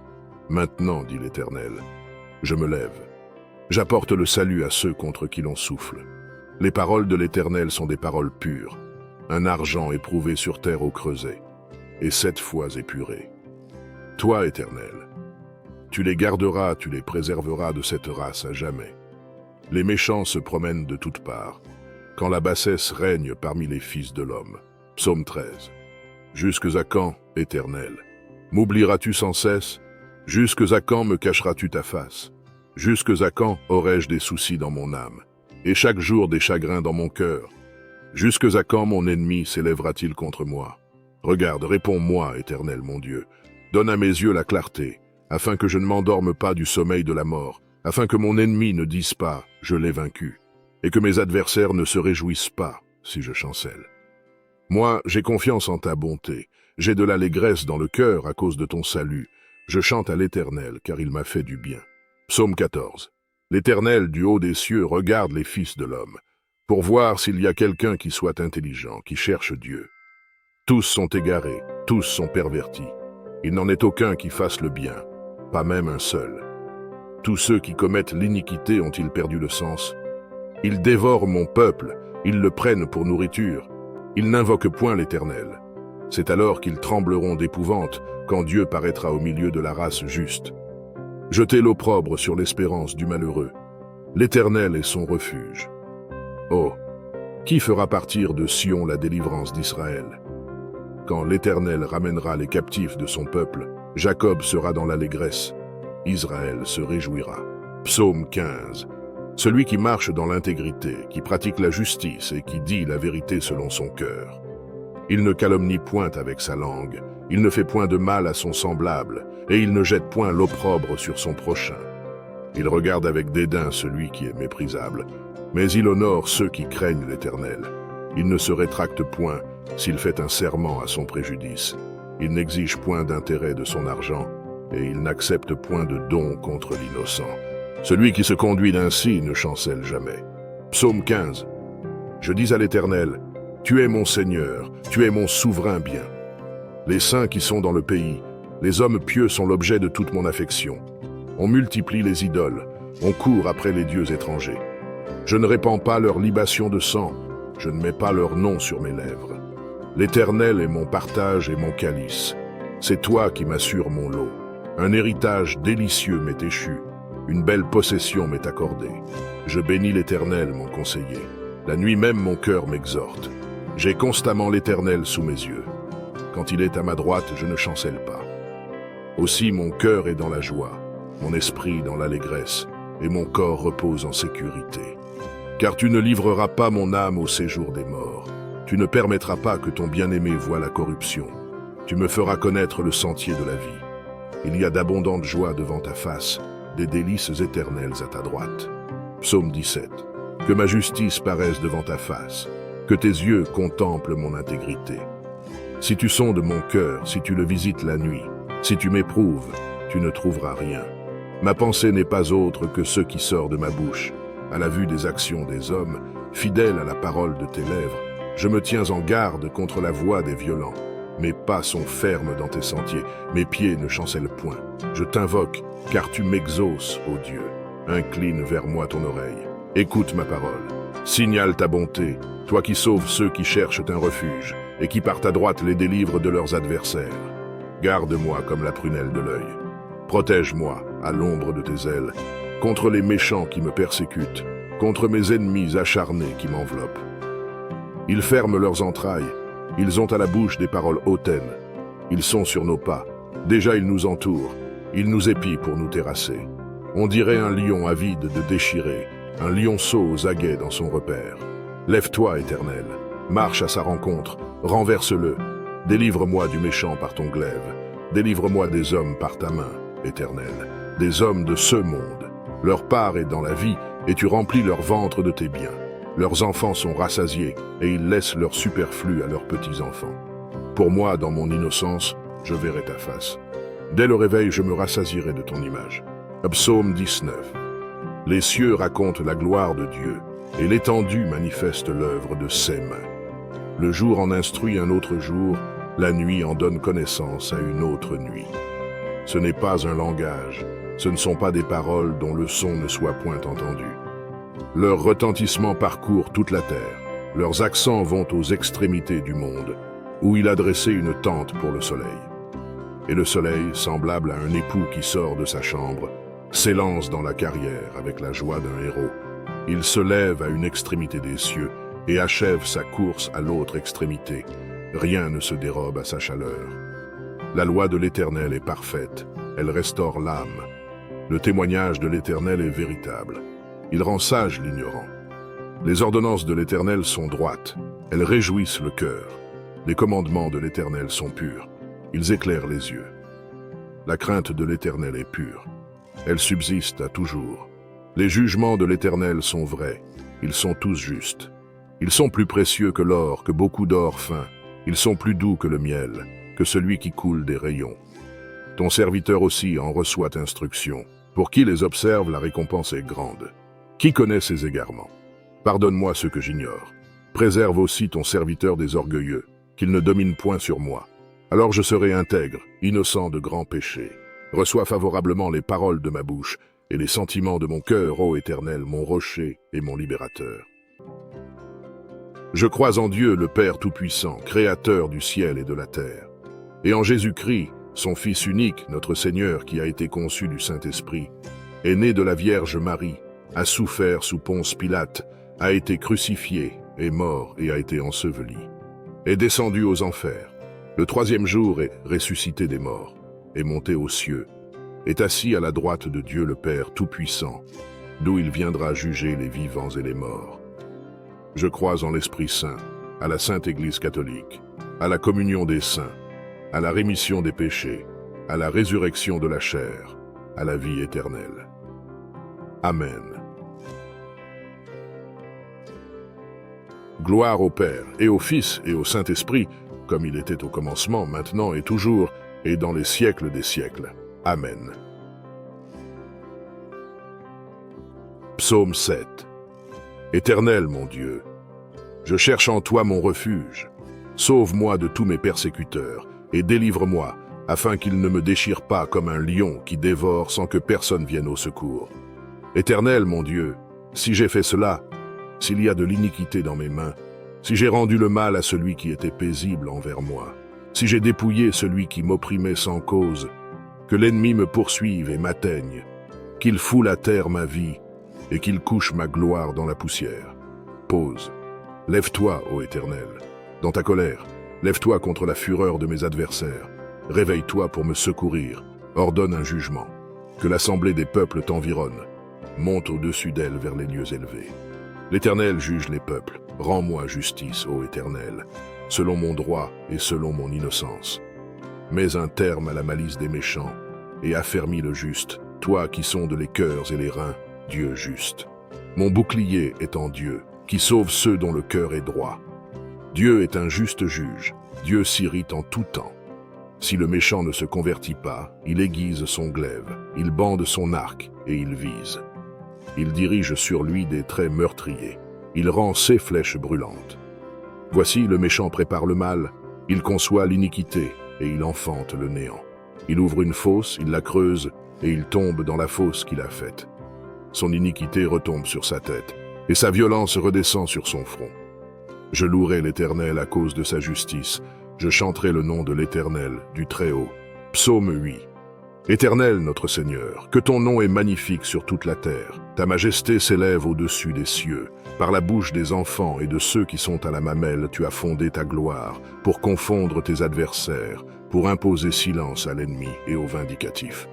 Maintenant, dit l'Éternel, je me lève. J'apporte le salut à ceux contre qui l'on souffle. Les paroles de l'Éternel sont des paroles pures, un argent éprouvé sur terre au creuset, et 7 fois épuré. Toi, Éternel, tu les garderas, tu les préserveras de cette race à jamais. Les méchants se promènent de toutes parts, quand la bassesse règne parmi les fils de l'homme. Psaume 13. Jusques à quand, Éternel? M'oublieras-tu sans cesse? Jusques à quand me cacheras-tu ta face? Jusques à quand aurai-je des soucis dans mon âme, et chaque jour des chagrins dans mon cœur? Jusques à quand mon ennemi s'élèvera-t-il contre moi? Regarde, réponds-moi, Éternel mon Dieu. Donne à mes yeux la clarté, afin que je ne m'endorme pas du sommeil de la mort, afin que mon ennemi ne dise pas « je l'ai vaincu », et que mes adversaires ne se réjouissent pas si je chancelle. Moi, j'ai confiance en ta bonté, j'ai de l'allégresse dans le cœur à cause de ton salut. Je chante à l'Éternel, car il m'a fait du bien. Psaume 14. L'Éternel du haut des cieux regarde les fils de l'homme, pour voir s'il y a quelqu'un qui soit intelligent, qui cherche Dieu. Tous sont égarés, tous sont pervertis. Il n'en est aucun qui fasse le bien, pas même un seul. Tous ceux qui commettent l'iniquité ont-ils perdu le sens? Ils dévorent mon peuple, ils le prennent pour nourriture. Ils n'invoquent point l'Éternel. C'est alors qu'ils trembleront d'épouvante, quand Dieu paraîtra au milieu de la race juste. Jetez l'opprobre sur l'espérance du malheureux. L'Éternel est son refuge. Oh, qui fera partir de Sion la délivrance d'Israël? Quand l'Éternel ramènera les captifs de son peuple, Jacob sera dans l'allégresse, Israël se réjouira. Psaume 15. Celui qui marche dans l'intégrité, qui pratique la justice et qui dit la vérité selon son cœur. Il ne calomnie point avec sa langue, il ne fait point de mal à son semblable, et il ne jette point l'opprobre sur son prochain. Il regarde avec dédain celui qui est méprisable, mais il honore ceux qui craignent l'Éternel. Il ne se rétracte point s'il fait un serment à son préjudice. Il n'exige point d'intérêt de son argent, et il n'accepte point de don contre l'innocent. Celui qui se conduit ainsi ne chancelle jamais. Psaume 15. Je dis à l'Éternel, tu es mon Seigneur, tu es mon souverain bien. Les saints qui sont dans le pays, les hommes pieux sont l'objet de toute mon affection. On multiplie les idoles, on court après les dieux étrangers. Je ne répands pas leur libation de sang, je ne mets pas leur nom sur mes lèvres. L'Éternel est mon partage et mon calice. C'est toi qui m'assures mon lot. Un héritage délicieux m'est échu, une belle possession m'est accordée. Je bénis l'Éternel, mon conseiller. La nuit même mon cœur m'exhorte. J'ai constamment l'Éternel sous mes yeux. Quand il est à ma droite, je ne chancelle pas. Aussi mon cœur est dans la joie, mon esprit dans l'allégresse, et mon corps repose en sécurité. Car tu ne livreras pas mon âme au séjour des morts. Tu ne permettras pas que ton bien-aimé voie la corruption. Tu me feras connaître le sentier de la vie. Il y a d'abondantes joies devant ta face, des délices éternelles à ta droite. Psaume 17. Que ma justice paraisse devant ta face, que tes yeux contemplent mon intégrité. Si tu sondes mon cœur, si tu le visites la nuit, si tu m'éprouves, tu ne trouveras rien. Ma pensée n'est pas autre que ce qui sort de ma bouche. À la vue des actions des hommes, fidèle à la parole de tes lèvres, je me tiens en garde contre la voix des violents. Mes pas sont fermes dans tes sentiers, mes pieds ne chancellent point. Je t'invoque, car tu m'exauces, ô Dieu. Incline vers moi ton oreille. Écoute ma parole. Signale ta bonté, toi qui sauves ceux qui cherchent un refuge, et qui par ta droite les délivres de leurs adversaires. Garde-moi comme la prunelle de l'œil. Protège-moi, à l'ombre de tes ailes, contre les méchants qui me persécutent, contre mes ennemis acharnés qui m'enveloppent. Ils ferment leurs entrailles, ils ont à la bouche des paroles hautaines. Ils sont sur nos pas, déjà ils nous entourent, ils nous épient pour nous terrasser. On dirait un lion avide de déchirer, un lionceau aux aguets dans son repère. Lève-toi, Éternel, marche à sa rencontre, renverse-le. Délivre-moi du méchant par ton glaive, délivre-moi des hommes par ta main, Éternel, des hommes de ce monde. Leur part est dans la vie, et tu remplis leur ventre de tes biens. Leurs enfants sont rassasiés, et ils laissent leur superflu à leurs petits-enfants. Pour moi, dans mon innocence, je verrai ta face. Dès le réveil, je me rassasierai de ton image. Psaume 19. Les cieux racontent la gloire de Dieu, et l'étendue manifeste l'œuvre de ses mains. Le jour en instruit un autre jour, la nuit en donne connaissance à une autre nuit. Ce n'est pas un langage, ce ne sont pas des paroles dont le son ne soit point entendu. Leur retentissement parcourt toute la terre, leurs accents vont aux extrémités du monde, où il a dressé une tente pour le soleil. Et le soleil, semblable à un époux qui sort de sa chambre, s'élance dans la carrière avec la joie d'un héros. Il se lève à une extrémité des cieux et achève sa course à l'autre extrémité. Rien ne se dérobe à sa chaleur. La loi de l'Éternel est parfaite, elle restaure l'âme. Le témoignage de l'Éternel est véritable. Il rend sage l'ignorant. Les ordonnances de l'Éternel sont droites, elles réjouissent le cœur. Les commandements de l'Éternel sont purs, ils éclairent les yeux. La crainte de l'Éternel est pure, elle subsiste à toujours. Les jugements de l'Éternel sont vrais, ils sont tous justes. Ils sont plus précieux que l'or, que beaucoup d'or fin. Ils sont plus doux que le miel, que celui qui coule des rayons. Ton serviteur aussi en reçoit instruction. Pour qui les observe, la récompense est grande. Qui connaît ses égarements? Pardonne-moi ce que j'ignore. Préserve aussi ton serviteur des orgueilleux, qu'il ne domine point sur moi. Alors je serai intègre, innocent de grands péchés. Reçois favorablement les paroles de ma bouche et les sentiments de mon cœur, ô Éternel, mon rocher et mon libérateur. Je crois en Dieu, le Père Tout-Puissant, Créateur du ciel et de la terre, et en Jésus-Christ, son Fils unique, notre Seigneur, qui a été conçu du Saint-Esprit, est né de la Vierge Marie, a souffert sous Ponce Pilate, a été crucifié, est mort et a été enseveli, est descendu aux enfers, le troisième jour est ressuscité des morts, est monté aux cieux, est assis à la droite de Dieu le Père Tout-Puissant, d'où il viendra juger les vivants et les morts. Je crois en l'Esprit Saint, à la Sainte Église catholique, à la communion des saints, à la rémission des péchés, à la résurrection de la chair, à la vie éternelle. Amen. Gloire au Père, et au Fils, et au Saint-Esprit, comme il était au commencement, maintenant et toujours, et dans les siècles des siècles. Amen. Psaume 7. Éternel, mon Dieu, je cherche en toi mon refuge. Sauve-moi de tous mes persécuteurs, et délivre-moi, afin qu'ils ne me déchirent pas comme un lion qui dévore sans que personne vienne au secours. Éternel, mon Dieu, si j'ai fait cela, s'il y a de l'iniquité dans mes mains, si j'ai rendu le mal à celui qui était paisible envers moi, si j'ai dépouillé celui qui m'opprimait sans cause, que l'ennemi me poursuive et m'atteigne, qu'il foule à terre ma vie, et qu'il couche ma gloire dans la poussière. Pause. Lève-toi, ô Éternel, dans ta colère, lève-toi contre la fureur de mes adversaires, réveille-toi pour me secourir, ordonne un jugement, que l'assemblée des peuples t'environne, monte au-dessus d'elle vers les lieux élevés. L'Éternel juge les peuples, rends-moi justice, ô Éternel, selon mon droit et selon mon innocence. Mets un terme à la malice des méchants, et affermis le juste, toi qui sondes les cœurs et les reins, Dieu juste. Mon bouclier est en Dieu, qui sauve ceux dont le cœur est droit. Dieu est un juste juge, Dieu s'irrite en tout temps. Si le méchant ne se convertit pas, il aiguise son glaive, il bande son arc et il vise. Il dirige sur lui des traits meurtriers, il rend ses flèches brûlantes. Voici, le méchant prépare le mal, il conçoit l'iniquité et il enfante le néant. Il ouvre une fosse, il la creuse et il tombe dans la fosse qu'il a faite. Son iniquité retombe sur sa tête, et sa violence redescend sur son front. Je louerai l'Éternel à cause de sa justice, je chanterai le nom de l'Éternel, du Très-Haut. Psaume 8. Éternel, notre Seigneur, que ton nom est magnifique sur toute la terre. Ta majesté s'élève au-dessus des cieux. Par la bouche des enfants et de ceux qui sont à la mamelle, tu as fondé ta gloire, pour confondre tes adversaires, pour imposer silence à l'ennemi et au vindicatif.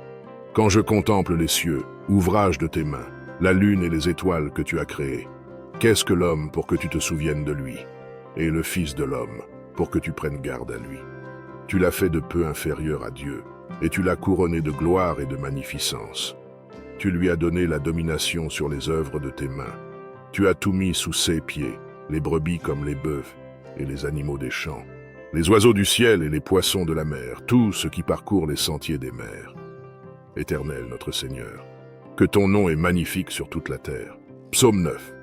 Quand je contemple les cieux, ouvrage de tes mains, la lune et les étoiles que tu as créées, qu'est-ce que l'homme pour que tu te souviennes de lui, et le Fils de l'homme pour que tu prennes garde à lui? Tu l'as fait de peu inférieur à Dieu, et tu l'as couronné de gloire et de magnificence. Tu lui as donné la domination sur les œuvres de tes mains. Tu as tout mis sous ses pieds, les brebis comme les bœufs, et les animaux des champs, les oiseaux du ciel et les poissons de la mer, tout ce qui parcourt les sentiers des mers. Éternel, notre Seigneur, que ton nom est magnifique sur toute la terre. Psaume 9.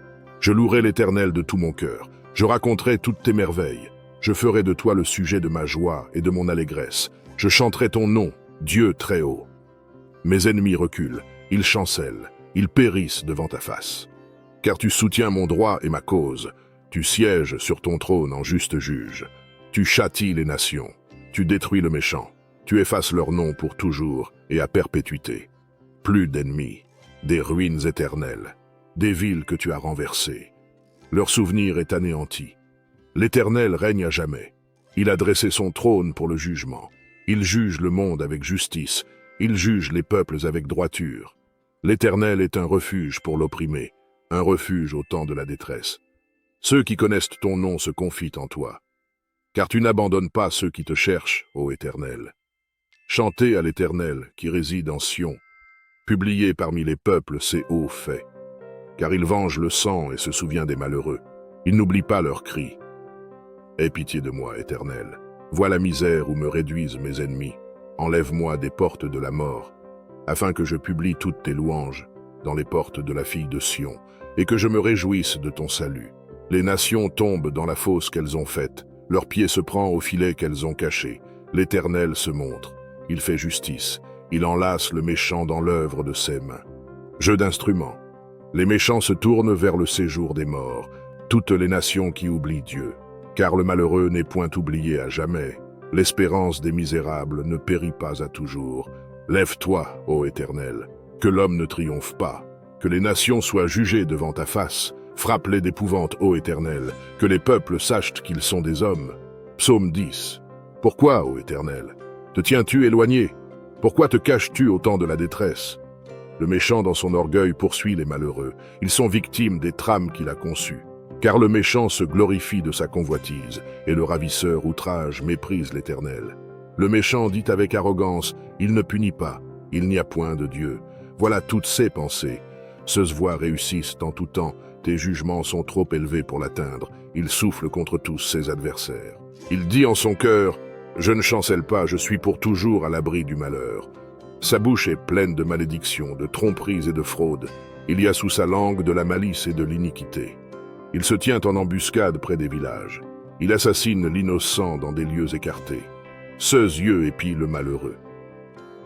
Je louerai l'Éternel de tout mon cœur. Je raconterai toutes tes merveilles. Je ferai de toi le sujet de ma joie et de mon allégresse. Je chanterai ton nom, Dieu très haut. Mes ennemis reculent, ils chancellent, ils périssent devant ta face. Car tu soutiens mon droit et ma cause. Tu sièges sur ton trône en juste juge. Tu châties les nations. Tu détruis le méchant. Tu effaces leur nom pour toujours et à perpétuité. Plus d'ennemis, des ruines éternelles, des villes que tu as renversées. Leur souvenir est anéanti. L'Éternel règne à jamais. Il a dressé son trône pour le jugement. Il juge le monde avec justice. Il juge les peuples avec droiture. L'Éternel est un refuge pour l'opprimé, un refuge au temps de la détresse. Ceux qui connaissent ton nom se confient en toi. Car tu n'abandonnes pas ceux qui te cherchent, ô Éternel. Chantez à l'Éternel qui réside en Sion. Publiez parmi les peuples ses hauts faits. Car il venge le sang et se souvient des malheureux. Il n'oublie pas leurs cris. Aie pitié de moi, Éternel. Vois la misère où me réduisent mes ennemis. Enlève-moi des portes de la mort, afin que je publie toutes tes louanges dans les portes de la fille de Sion, et que je me réjouisse de ton salut. Les nations tombent dans la fosse qu'elles ont faite. Leur pied se prend au filet qu'elles ont caché. L'Éternel se montre. Il fait justice. Il enlace le méchant dans l'œuvre de ses mains. Jeu d'instruments. Les méchants se tournent vers le séjour des morts. Toutes les nations qui oublient Dieu. Car le malheureux n'est point oublié à jamais. L'espérance des misérables ne périt pas à toujours. Lève-toi, ô Éternel. Que l'homme ne triomphe pas. Que les nations soient jugées devant ta face. Frappe-les d'épouvante, ô Éternel. Que les peuples sachent qu'ils sont des hommes. Psaume 10. Pourquoi, ô Éternel, te tiens-tu éloigné? Pourquoi te caches-tu au temps de la détresse? Le méchant dans son orgueil poursuit les malheureux. Ils sont victimes des trames qu'il a conçues. Car le méchant se glorifie de sa convoitise, et le ravisseur outrage méprise l'Éternel. Le méchant dit avec arrogance, il ne punit pas, il n'y a point de Dieu. Voilà toutes ses pensées. Ceux voix réussissent en tout temps, tes jugements sont trop élevés pour l'atteindre. Il souffle contre tous ses adversaires. Il dit en son cœur, je ne chancelle pas, je suis pour toujours à l'abri du malheur. Sa bouche est pleine de malédictions, de tromperies et de fraudes. Il y a sous sa langue de la malice et de l'iniquité. Il se tient en embuscade près des villages. Il assassine l'innocent dans des lieux écartés. Ses yeux épient le malheureux.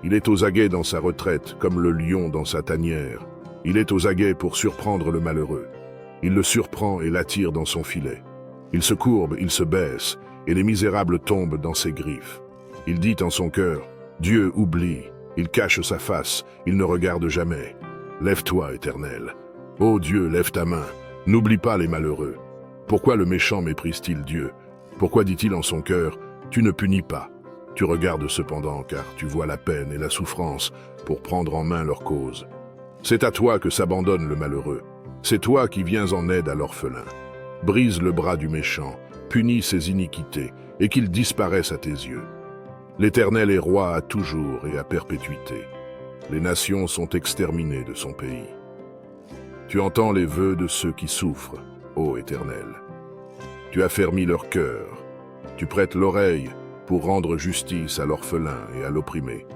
Il est aux aguets dans sa retraite, comme le lion dans sa tanière. Il est aux aguets pour surprendre le malheureux. Il le surprend et l'attire dans son filet. Il se courbe, il se baisse, et les misérables tombent dans ses griffes. Il dit en son cœur, Dieu oublie, il cache sa face, il ne regarde jamais. Lève-toi, Éternel. Ô Dieu, lève ta main. N'oublie pas les malheureux. Pourquoi le méchant méprise-t-il Dieu? Pourquoi dit-il en son cœur, tu ne punis pas? Tu regardes cependant, car tu vois la peine et la souffrance pour prendre en main leur cause. C'est à toi que s'abandonne le malheureux. C'est toi qui viens en aide à l'orphelin. Brise le bras du méchant, punis ses iniquités, et qu'il disparaisse à tes yeux. L'Éternel est roi à toujours et à perpétuité. Les nations sont exterminées de son pays. Tu entends les vœux de ceux qui souffrent, ô Éternel. Tu affermis leur cœur. Tu prêtes l'oreille pour rendre justice à l'orphelin et à l'opprimé,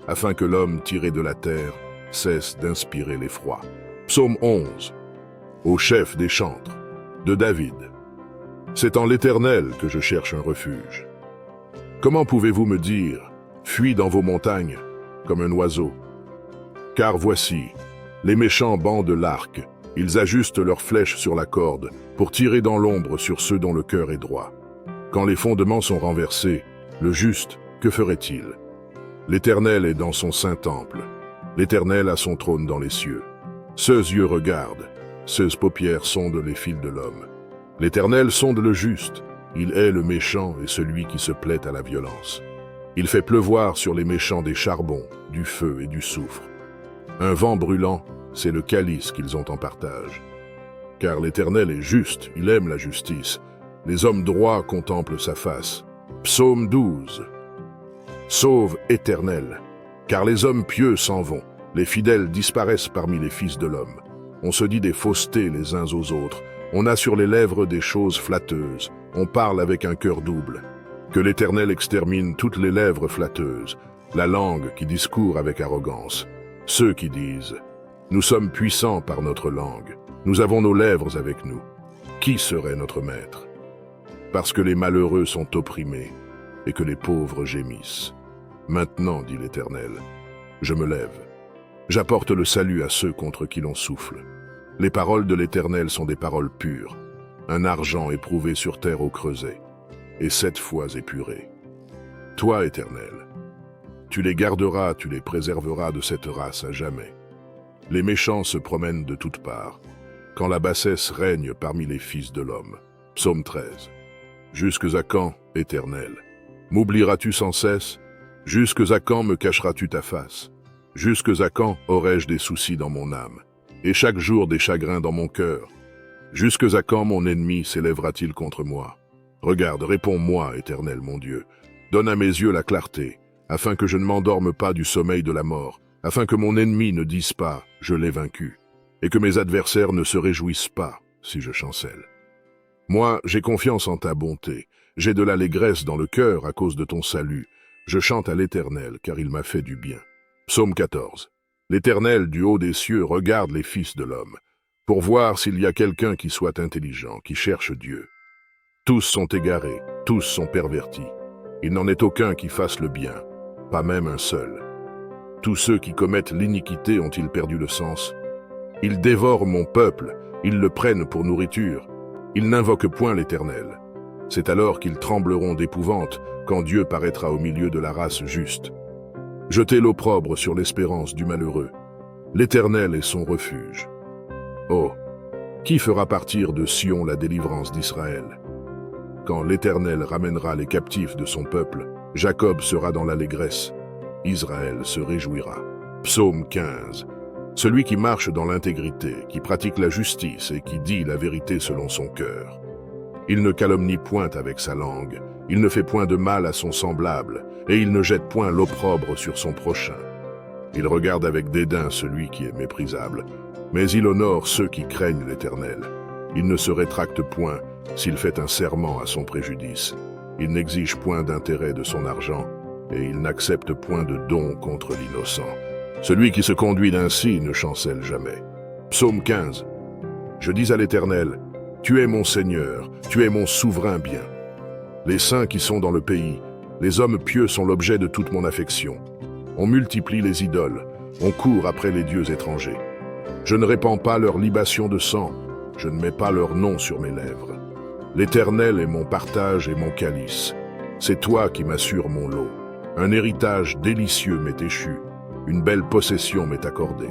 afin que l'homme tiré de la terre cesse d'inspirer l'effroi. Psaume 11. Au chef des chantres, de David. C'est en l'Éternel que je cherche un refuge. Comment pouvez-vous me dire, fuis dans vos montagnes, comme un oiseau? Car voici, les méchants bandent l'arc, ils ajustent leurs flèches sur la corde, pour tirer dans l'ombre sur ceux dont le cœur est droit. Quand les fondements sont renversés, le juste, que ferait-il? L'Éternel est dans son saint temple. L'Éternel a son trône dans les cieux. Ses yeux regardent, ses paupières sondent les fils de l'homme. L'Éternel sonde le juste. Il hait le méchant et celui qui se plaît à la violence. Il fait pleuvoir sur les méchants des charbons, du feu et du soufre. Un vent brûlant, c'est le calice qu'ils ont en partage. Car l'Éternel est juste, il aime la justice. Les hommes droits contemplent sa face. Psaume 12. Sauve, Éternel, car les hommes pieux s'en vont, les fidèles disparaissent parmi les fils de l'homme. On se dit des faussetés les uns aux autres, on a sur les lèvres des choses flatteuses, on parle avec un cœur double. Que l'Éternel extermine toutes les lèvres flatteuses, la langue qui discourt avec arrogance. Ceux qui disent Nous sommes puissants par notre langue. Nous avons nos lèvres avec nous. Qui serait notre maître? Parce que les malheureux sont opprimés et que les pauvres gémissent. Maintenant, dit l'Éternel, je me lève. J'apporte le salut à ceux contre qui l'on souffle. Les paroles de l'Éternel sont des paroles pures, un argent éprouvé sur terre au creuset, et 7 fois épuré. Toi, Éternel, tu les garderas, tu les préserveras de cette race à jamais. Les méchants se promènent de toutes parts, quand la bassesse règne parmi les fils de l'homme. Psaume 13. Jusques à quand, Éternel? M'oublieras-tu sans cesse? Jusques à quand me cacheras-tu ta face? Jusques à quand aurai-je des soucis dans mon âme, et chaque jour des chagrins dans mon cœur? Jusques à quand mon ennemi s'élèvera-t-il contre moi? Regarde, réponds-moi, Éternel mon Dieu. Donne à mes yeux la clarté, afin que je ne m'endorme pas du sommeil de la mort, afin que mon ennemi ne dise pas « je l'ai vaincu », et que mes adversaires ne se réjouissent pas si je chancelle. Moi, j'ai confiance en ta bonté, j'ai de l'allégresse dans le cœur à cause de ton salut. Je chante à l'Éternel, car il m'a fait du bien. Psaume 14. L'Éternel, du haut des cieux, regarde les fils de l'homme, pour voir s'il y a quelqu'un qui soit intelligent, qui cherche Dieu. Tous sont égarés, tous sont pervertis. Il n'en est aucun qui fasse le bien, pas même un seul. Tous ceux qui commettent l'iniquité ont-ils perdu le sens? Ils dévorent mon peuple, ils le prennent pour nourriture. Ils n'invoquent point l'Éternel. C'est alors qu'ils trembleront d'épouvante quand Dieu paraîtra au milieu de la race juste. Jetez l'opprobre sur l'espérance du malheureux. L'Éternel est son refuge. Oh, qui fera partir de Sion la délivrance d'Israël? Quand l'Éternel ramènera les captifs de son peuple, Jacob sera dans l'allégresse, Israël se réjouira. Psaume 15. Celui qui marche dans l'intégrité, qui pratique la justice et qui dit la vérité selon son cœur. Il ne calomnie point avec sa langue, il ne fait point de mal à son semblable, et il ne jette point l'opprobre sur son prochain. Il regarde avec dédain celui qui est méprisable, mais il honore ceux qui craignent l'Éternel. Il ne se rétracte point s'il fait un serment à son préjudice. Il n'exige point d'intérêt de son argent, et il n'accepte point de don contre l'innocent. Celui qui se conduit ainsi ne chancelle jamais. Psaume 15. Je dis à l'Éternel, tu es mon Seigneur, tu es mon souverain bien. Les saints qui sont dans le pays, les hommes pieux sont l'objet de toute mon affection. On multiplie les idoles, on court après les dieux étrangers. Je ne répands pas leur libation de sang, je ne mets pas leur nom sur mes lèvres. L'Éternel est mon partage et mon calice. C'est toi qui m'assures mon lot. Un héritage délicieux m'est échu, une belle possession m'est accordée.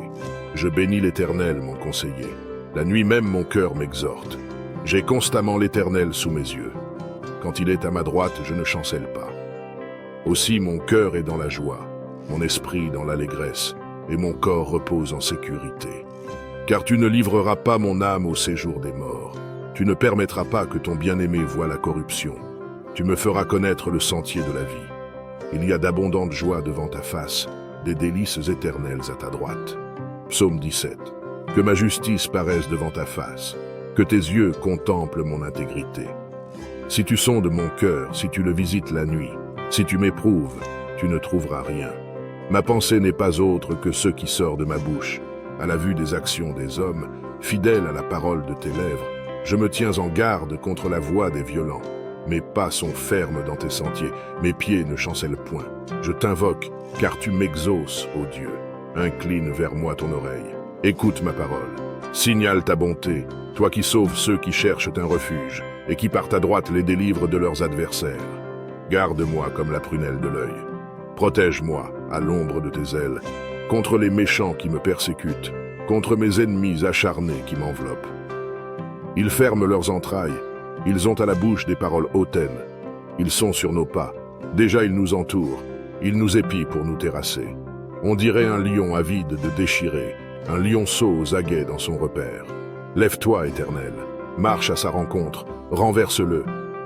Je bénis l'Éternel, mon conseiller. La nuit même mon cœur m'exhorte. J'ai constamment l'Éternel sous mes yeux. Quand il est à ma droite, je ne chancelle pas. Aussi mon cœur est dans la joie, mon esprit dans l'allégresse, et mon corps repose en sécurité. Car tu ne livreras pas mon âme au séjour des morts. Tu ne permettras pas que ton bien-aimé voie la corruption. Tu me feras connaître le sentier de la vie. Il y a d'abondantes joies devant ta face, des délices éternelles à ta droite. Psaume 17. Que ma justice paraisse devant ta face, que tes yeux contemplent mon intégrité. Si tu sondes mon cœur, si tu le visites la nuit, si tu m'éprouves, tu ne trouveras rien. Ma pensée n'est pas autre que ce qui sort de ma bouche. À la vue des actions des hommes, fidèle à la parole de tes lèvres, je me tiens en garde contre la voix des violents. Mes pas sont fermes dans tes sentiers, mes pieds ne chancellent point. Je t'invoque, car tu m'exauces, ô Dieu. Incline vers moi ton oreille. Écoute ma parole. Signale ta bonté, toi qui sauves ceux qui cherchent un refuge, et qui par ta droite les délivres de leurs adversaires. Garde-moi comme la prunelle de l'œil. Protège-moi, à l'ombre de tes ailes, contre les méchants qui me persécutent, contre mes ennemis acharnés qui m'enveloppent. Ils ferment leurs entrailles, ils ont à la bouche des paroles hautaines. Ils sont sur nos pas, déjà ils nous entourent, ils nous épient pour nous terrasser. On dirait un lion avide de déchirer, un lionceau aux aguets dans son repère. Lève-toi, Éternel, marche à sa rencontre, renverse-le.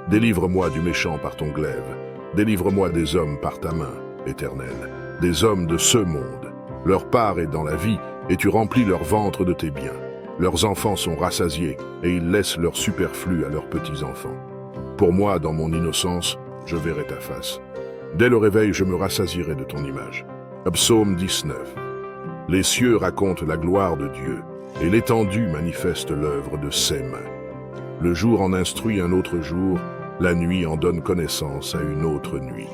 Délivre-moi du méchant par ton glaive, délivre-moi des hommes par ta main, Éternel, des hommes de ce monde. Leur part est dans la vie, et tu remplis leur ventre de tes biens. Leurs enfants sont rassasiés, et ils laissent leur superflu à leurs petits-enfants. Pour moi, dans mon innocence, je verrai ta face. Dès le réveil, je me rassasierai de ton image. Psaume 19. Les cieux racontent la gloire de Dieu, et l'étendue manifeste l'œuvre de ses mains. Le jour en instruit un autre jour, la nuit en donne connaissance à une autre nuit.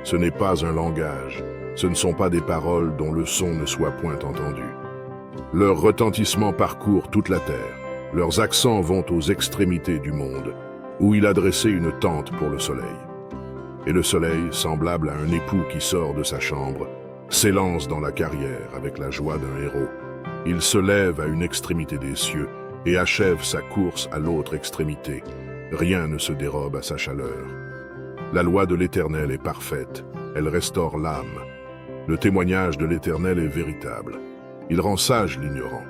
Ce n'est pas un langage, ce ne sont pas des paroles dont le son ne soit point entendu. Leur retentissement parcourt toute la terre, leurs accents vont aux extrémités du monde, où il a dressé une tente pour le soleil. Et le soleil, semblable à un époux qui sort de sa chambre, s'élance dans la carrière avec la joie d'un héros. Il se lève à une extrémité des cieux et achève sa course à l'autre extrémité. Rien ne se dérobe à sa chaleur. La loi de l'Éternel est parfaite, elle restaure l'âme. Le témoignage de l'Éternel est véritable. Il rend sage l'ignorant.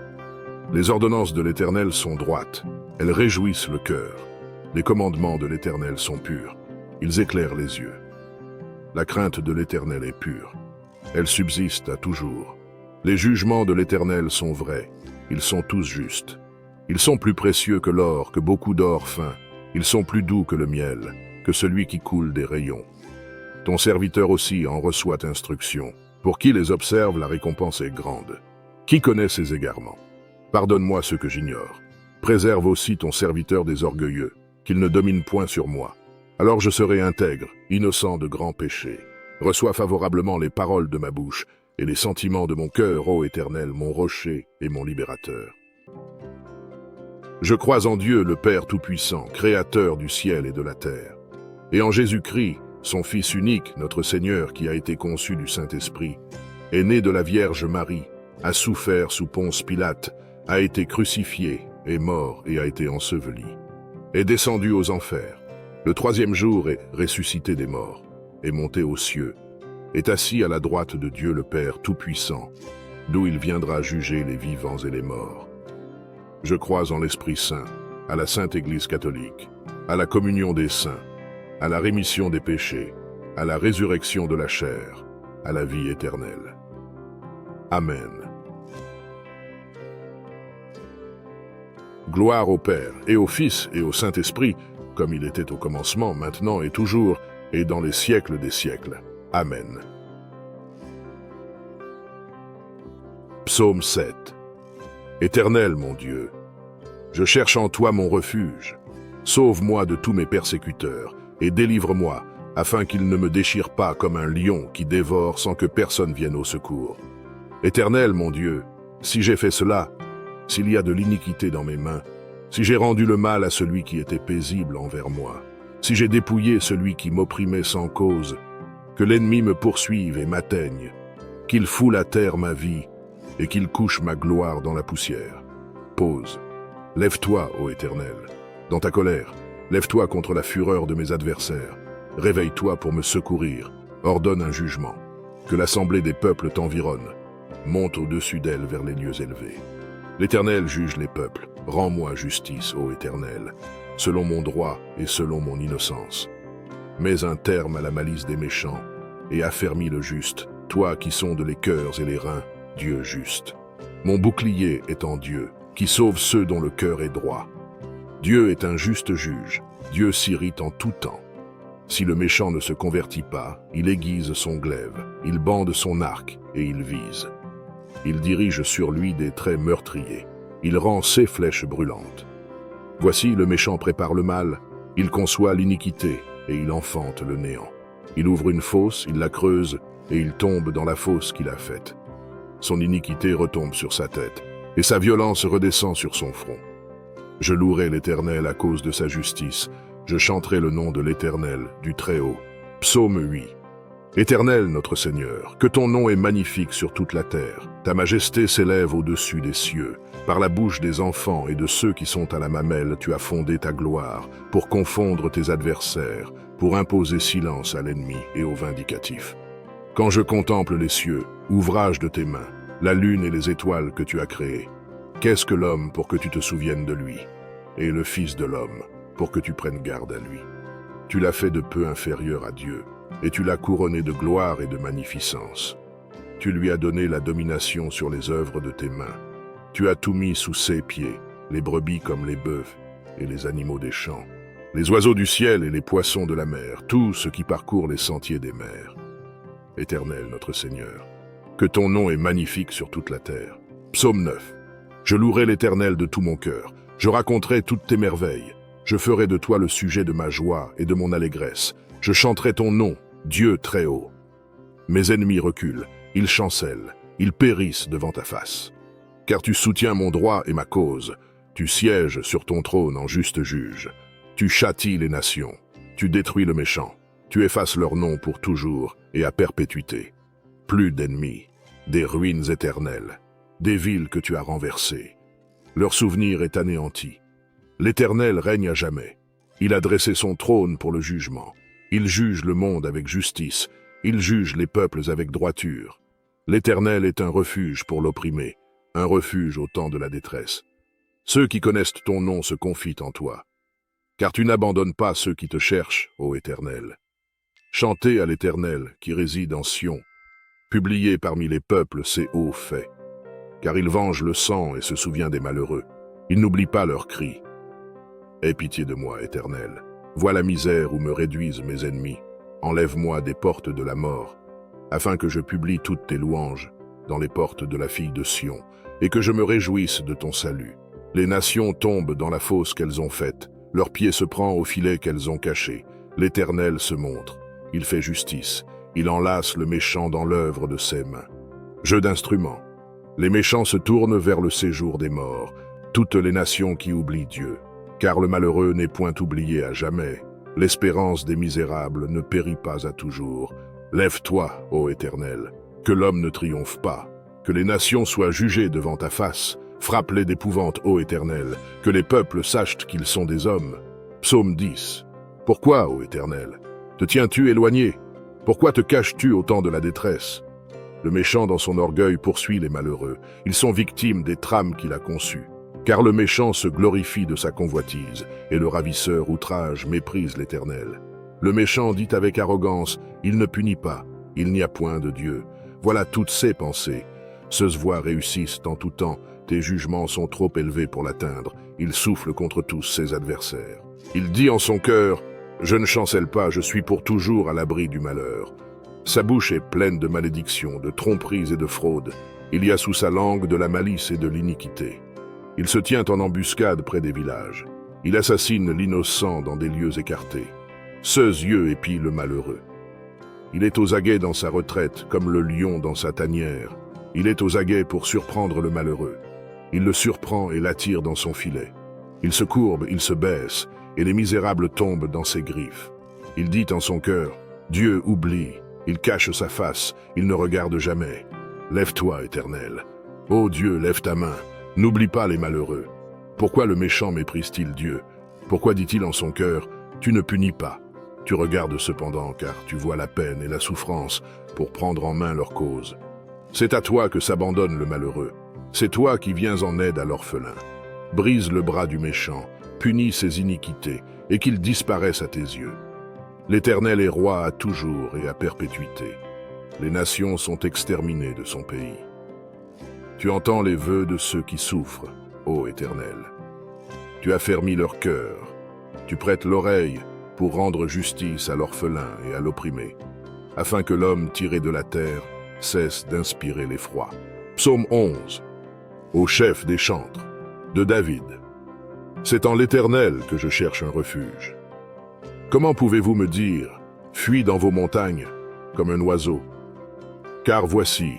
Les ordonnances de l'Éternel sont droites, elles réjouissent le cœur. Les commandements de l'Éternel sont purs, ils éclairent les yeux. La crainte de l'Éternel est pure, elle subsiste à toujours. Les jugements de l'Éternel sont vrais, ils sont tous justes. Ils sont plus précieux que l'or, que beaucoup d'or fin. Ils sont plus doux que le miel, que celui qui coule des rayons. Ton serviteur aussi en reçoit instruction. Pour qui les observe, la récompense est grande. Qui connaît ses égarements? Pardonne-moi ce que j'ignore. Préserve aussi ton serviteur des orgueilleux, qu'il ne domine point sur moi. Alors je serai intègre, innocent de grands péchés. Reçois favorablement les paroles de ma bouche et les sentiments de mon cœur, ô Éternel, mon rocher et mon libérateur. Je crois en Dieu, le Père Tout-Puissant, Créateur du ciel et de la terre, et en Jésus-Christ, son Fils unique, notre Seigneur, qui a été conçu du Saint-Esprit, est né de la Vierge Marie, a souffert sous Ponce Pilate, a été crucifié, est mort et a été enseveli, est descendu aux enfers, le troisième jour est ressuscité des morts, est monté aux cieux, est assis à la droite de Dieu le Père Tout-Puissant, d'où il viendra juger les vivants et les morts. Je crois en l'Esprit Saint, à la Sainte Église catholique, à la communion des saints, à la rémission des péchés, à la résurrection de la chair, à la vie éternelle. Amen. Gloire au Père, et au Fils, et au Saint-Esprit, comme il était au commencement, maintenant et toujours, et dans les siècles des siècles. Amen. Psaume 7. Éternel, mon Dieu, je cherche en toi mon refuge. Sauve-moi de tous mes persécuteurs, et délivre-moi, afin qu'ils ne me déchirent pas comme un lion qui dévore sans que personne vienne au secours. Éternel, mon Dieu, si j'ai fait cela, s'il y a de l'iniquité dans mes mains, si j'ai rendu le mal à celui qui était paisible envers moi, si j'ai dépouillé celui qui m'opprimait sans cause, que l'ennemi me poursuive et m'atteigne, qu'il foule à terre ma vie, et qu'il couche ma gloire dans la poussière. Pause. Lève-toi, ô Éternel, dans ta colère, lève-toi contre la fureur de mes adversaires, réveille-toi pour me secourir, ordonne un jugement, que l'assemblée des peuples t'environne, monte au-dessus d'elle vers les lieux élevés. L'Éternel juge les peuples, rends-moi justice, ô Éternel, selon mon droit et selon mon innocence. Mets un terme à la malice des méchants, et affermis le juste, toi qui sondes les cœurs et les reins, Dieu juste. Mon bouclier est en Dieu, qui sauve ceux dont le cœur est droit. Dieu est un juste juge, Dieu s'irrite en tout temps. Si le méchant ne se convertit pas, il aiguise son glaive, il bande son arc et il vise. Il dirige sur lui des traits meurtriers, il rend ses flèches brûlantes. Voici, le méchant prépare le mal, il conçoit l'iniquité et il enfante le néant. Il ouvre une fosse, il la creuse et il tombe dans la fosse qu'il a faite. Son iniquité retombe sur sa tête, et sa violence redescend sur son front. Je louerai l'Éternel à cause de sa justice, je chanterai le nom de l'Éternel, du Très-Haut. Psaume 8. Éternel, notre Seigneur, que ton nom est magnifique sur toute la terre. Ta majesté s'élève au-dessus des cieux. Par la bouche des enfants et de ceux qui sont à la mamelle, tu as fondé ta gloire, pour confondre tes adversaires, pour imposer silence à l'ennemi et au vindicatif. Quand je contemple les cieux, ouvrage de tes mains, la lune et les étoiles que tu as créées, qu'est-ce que l'homme pour que tu te souviennes de lui, et le Fils de l'homme pour que tu prennes garde à lui? Tu l'as fait de peu inférieur à Dieu, et tu l'as couronné de gloire et de magnificence. Tu lui as donné la domination sur les œuvres de tes mains. Tu as tout mis sous ses pieds, les brebis comme les bœufs, et les animaux des champs, les oiseaux du ciel et les poissons de la mer, tout ce qui parcourt les sentiers des mers. Éternel, notre Seigneur, que ton nom est magnifique sur toute la terre. Psaume 9. Je louerai l'Éternel de tout mon cœur, je raconterai toutes tes merveilles. Je ferai de toi le sujet de ma joie et de mon allégresse. Je chanterai ton nom, Dieu très haut. Mes ennemis reculent, ils chancellent, ils périssent devant ta face. Car tu soutiens mon droit et ma cause, tu sièges sur ton trône en juste juge. Tu châties les nations, tu détruis le méchant, tu effaces leur nom pour toujours et à perpétuité. Plus d'ennemis, des ruines éternelles, des villes que tu as renversées. Leur souvenir est anéanti. L'Éternel règne à jamais. Il a dressé son trône pour le jugement. Il juge le monde avec justice. Il juge les peuples avec droiture. L'Éternel est un refuge pour l'opprimé, un refuge au temps de la détresse. Ceux qui connaissent ton nom se confient en toi. Car tu n'abandonnes pas ceux qui te cherchent, ô Éternel. Chantez à l'Éternel qui réside en Sion. Publiez parmi les peuples ses hauts faits. Car il venge le sang et se souvient des malheureux. Il n'oublie pas leurs cris. Aie pitié de moi, Éternel. Vois la misère où me réduisent mes ennemis. Enlève-moi des portes de la mort, afin que je publie toutes tes louanges dans les portes de la fille de Sion, et que je me réjouisse de ton salut. Les nations tombent dans la fosse qu'elles ont faite, leur pied se prend au filet qu'elles ont caché. L'Éternel se montre, il fait justice, il enlace le méchant dans l'œuvre de ses mains. Jeu d'instruments. Les méchants se tournent vers le séjour des morts, toutes les nations qui oublient Dieu. Car le malheureux n'est point oublié à jamais. L'espérance des misérables ne périt pas à toujours. Lève-toi, ô Éternel, que l'homme ne triomphe pas, que les nations soient jugées devant ta face. Frappe-les d'épouvante, ô Éternel, que les peuples sachent qu'ils sont des hommes. Psaume 10. Pourquoi, ô Éternel, te tiens-tu éloigné? Pourquoi te caches-tu au temps de la détresse? Le méchant dans son orgueil poursuit les malheureux. Ils sont victimes des trames qu'il a conçues. Car le méchant se glorifie de sa convoitise, et le ravisseur outrage méprise l'Éternel. Le méchant dit avec arrogance, il ne punit pas, il n'y a point de Dieu. Voilà toutes ses pensées. Ceux voix réussissent en tout temps, tes jugements sont trop élevés pour l'atteindre, il souffle contre tous ses adversaires. Il dit en son cœur, je ne chancelle pas, je suis pour toujours à l'abri du malheur. Sa bouche est pleine de malédictions, de tromperies et de fraudes. Il y a sous sa langue de la malice et de l'iniquité. Il se tient en embuscade près des villages. Il assassine l'innocent dans des lieux écartés. Ceux yeux épient le malheureux. Il est aux aguets dans sa retraite, comme le lion dans sa tanière. Il est aux aguets pour surprendre le malheureux. Il le surprend et l'attire dans son filet. Il se courbe, il se baisse, et les misérables tombent dans ses griffes. Il dit en son cœur, Dieu oublie, il cache sa face, il ne regarde jamais. Lève-toi, Éternel. Ô Dieu, lève ta main. N'oublie pas les malheureux. Pourquoi le méchant méprise-t-il Dieu? Pourquoi dit-il en son cœur, tu ne punis pas? Tu regardes cependant, car tu vois la peine et la souffrance pour prendre en main leur cause. C'est à toi que s'abandonne le malheureux. C'est toi qui viens en aide à l'orphelin. Brise le bras du méchant, punis ses iniquités, et qu'il disparaisse à tes yeux. L'Éternel est roi à toujours et à perpétuité. Les nations sont exterminées de son pays. Tu entends les vœux de ceux qui souffrent, ô Éternel. Tu affermis leur cœur. Tu prêtes l'oreille pour rendre justice à l'orphelin et à l'opprimé, afin que l'homme tiré de la terre cesse d'inspirer l'effroi. Psaume 11. Au chef des chantres, de David. C'est en l'Éternel que je cherche un refuge. Comment pouvez-vous me dire, fuis dans vos montagnes, comme un oiseau? Car voici,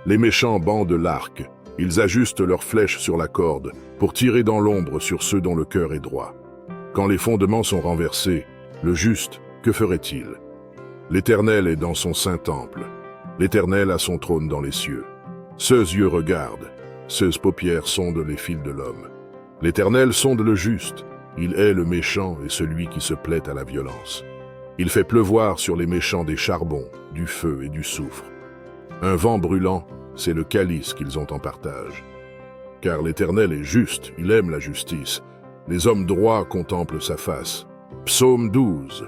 les méchants bandent l'arc, ils ajustent leurs flèches sur la corde pour tirer dans l'ombre sur ceux dont le cœur est droit. Quand les fondements sont renversés, le juste, que ferait-il? L'Éternel est dans son saint temple. L'Éternel a son trône dans les cieux. Ceux yeux regardent, ceux paupières sondent les fils de l'homme. L'Éternel sonde le juste, il hait le méchant et celui qui se plaît à la violence. Il fait pleuvoir sur les méchants des charbons, du feu et du soufre. Un vent brûlant, c'est le calice qu'ils ont en partage. Car l'Éternel est juste, il aime la justice. Les hommes droits contemplent sa face. Psaume 12.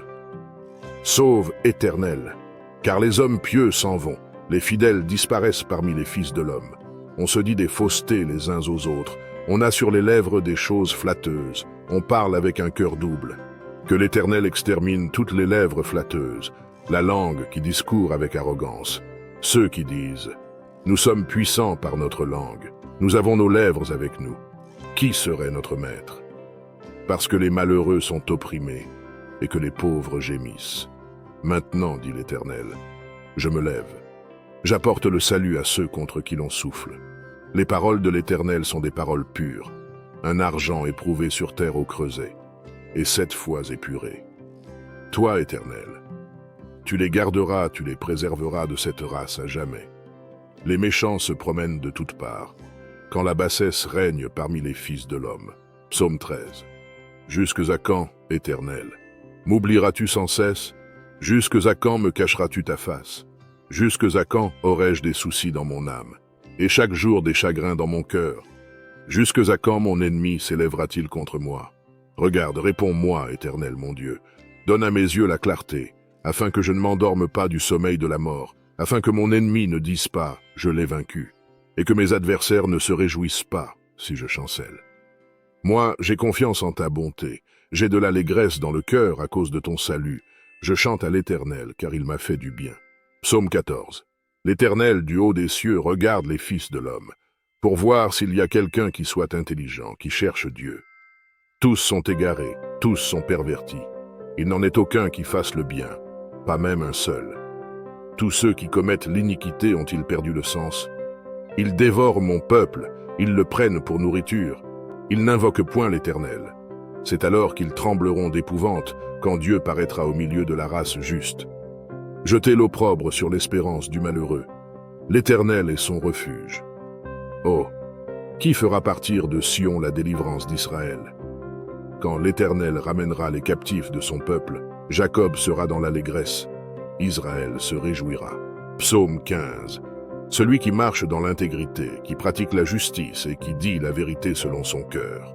Sauve, Éternel, car les hommes pieux s'en vont, les fidèles disparaissent parmi les fils de l'homme. On se dit des faussetés les uns aux autres, on a sur les lèvres des choses flatteuses, on parle avec un cœur double. Que l'Éternel extermine toutes les lèvres flatteuses, la langue qui discourt avec arrogance. Ceux qui disent Nous sommes puissants par notre langue. Nous avons nos lèvres avec nous. Qui serait notre maître? Parce que les malheureux sont opprimés et que les pauvres gémissent. Maintenant, dit l'Éternel, je me lève. J'apporte le salut à ceux contre qui l'on souffle. Les paroles de l'Éternel sont des paroles pures, un argent éprouvé sur terre au creuset, et 7 fois épuré. Toi, Éternel, tu les garderas, tu les préserveras de cette race à jamais. Les méchants se promènent de toutes parts, quand la bassesse règne parmi les fils de l'homme. Psaume 13. Jusques à quand, Éternel? M'oublieras-tu sans cesse? Jusques à quand me cacheras-tu ta face? Jusques à quand aurai-je des soucis dans mon âme, et chaque jour des chagrins dans mon cœur? Jusques à quand mon ennemi s'élèvera-t-il contre moi? Regarde, réponds-moi, Éternel mon Dieu. Donne à mes yeux la clarté, afin que je ne m'endorme pas du sommeil de la mort, afin que mon ennemi ne dise pas « je l'ai vaincu », et que mes adversaires ne se réjouissent pas si je chancelle. Moi, j'ai confiance en ta bonté, j'ai de l'allégresse dans le cœur à cause de ton salut. Je chante à l'Éternel, car il m'a fait du bien. Psaume 14. L'Éternel, du haut des cieux, regarde les fils de l'homme, pour voir s'il y a quelqu'un qui soit intelligent, qui cherche Dieu. Tous sont égarés, tous sont pervertis. Il n'en est aucun qui fasse le bien, pas même un seul. Tous ceux qui commettent l'iniquité ont-ils perdu le sens? Ils dévorent mon peuple, ils le prennent pour nourriture. Ils n'invoquent point l'Éternel. C'est alors qu'ils trembleront d'épouvante, quand Dieu paraîtra au milieu de la race juste. Jetez l'opprobre sur l'espérance du malheureux. L'Éternel est son refuge. Oh, qui fera partir de Sion la délivrance d'Israël? Quand l'Éternel ramènera les captifs de son peuple, Jacob sera dans l'allégresse, Israël se réjouira. Psaume 15. Celui qui marche dans l'intégrité, qui pratique la justice et qui dit la vérité selon son cœur.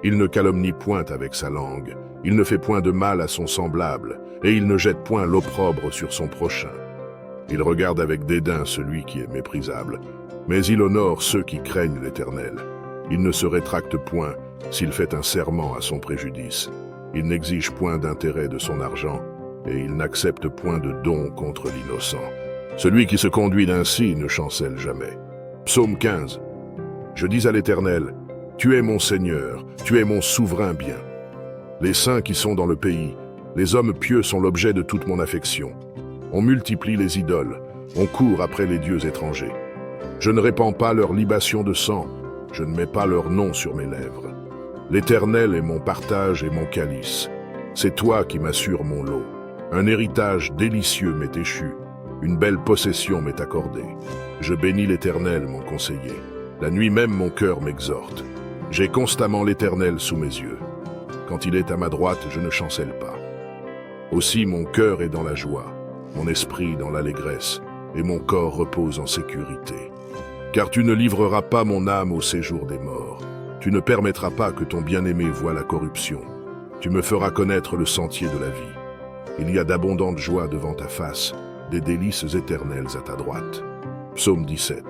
Il ne calomnie point avec sa langue, il ne fait point de mal à son semblable, et il ne jette point l'opprobre sur son prochain. Il regarde avec dédain celui qui est méprisable, mais il honore ceux qui craignent l'Éternel. Il ne se rétracte point s'il fait un serment à son préjudice. Il n'exige point d'intérêt de son argent, et il n'accepte point de don contre l'innocent. Celui qui se conduit ainsi ne chancelle jamais. Psaume 15. Je dis à l'Éternel, tu es mon Seigneur, tu es mon souverain bien. Les saints qui sont dans le pays, les hommes pieux sont l'objet de toute mon affection. On multiplie les idoles, on court après les dieux étrangers. Je ne répands pas leur libation de sang, je ne mets pas leur nom sur mes lèvres. L'Éternel est mon partage et mon calice. C'est toi qui m'assures mon lot. Un héritage délicieux m'est échu, une belle possession m'est accordée. Je bénis l'Éternel, mon conseiller. La nuit même mon cœur m'exhorte. J'ai constamment l'Éternel sous mes yeux. Quand il est à ma droite, je ne chancelle pas. Aussi mon cœur est dans la joie, mon esprit dans l'allégresse, et mon corps repose en sécurité. Car tu ne livreras pas mon âme au séjour des morts. Tu ne permettras pas que ton bien-aimé voie la corruption. Tu me feras connaître le sentier de la vie. Il y a d'abondantes joies devant ta face, des délices éternelles à ta droite. Psaume 17.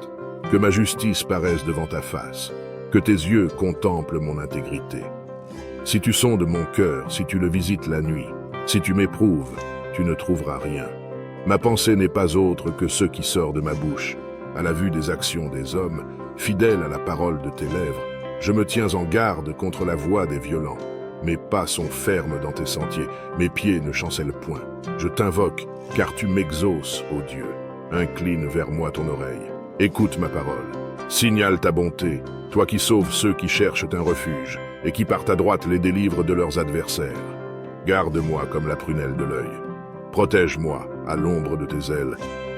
Que ma justice paraisse devant ta face, que tes yeux contemplent mon intégrité. Si tu sondes mon cœur, si tu le visites la nuit, si tu m'éprouves, tu ne trouveras rien. Ma pensée n'est pas autre que ce qui sort de ma bouche. À la vue des actions des hommes, fidèle à la parole de tes lèvres, je me tiens en garde contre la voix des violents. Mes pas sont fermes dans tes sentiers, mes pieds ne chancellent point. Je t'invoque, car tu m'exauces, ô Dieu. Incline vers moi ton oreille. Écoute ma parole. Signale ta bonté, toi qui sauves ceux qui cherchent un refuge, et qui par ta droite les délivres de leurs adversaires. Garde-moi comme la prunelle de l'œil. Protège-moi, à l'ombre de tes ailes,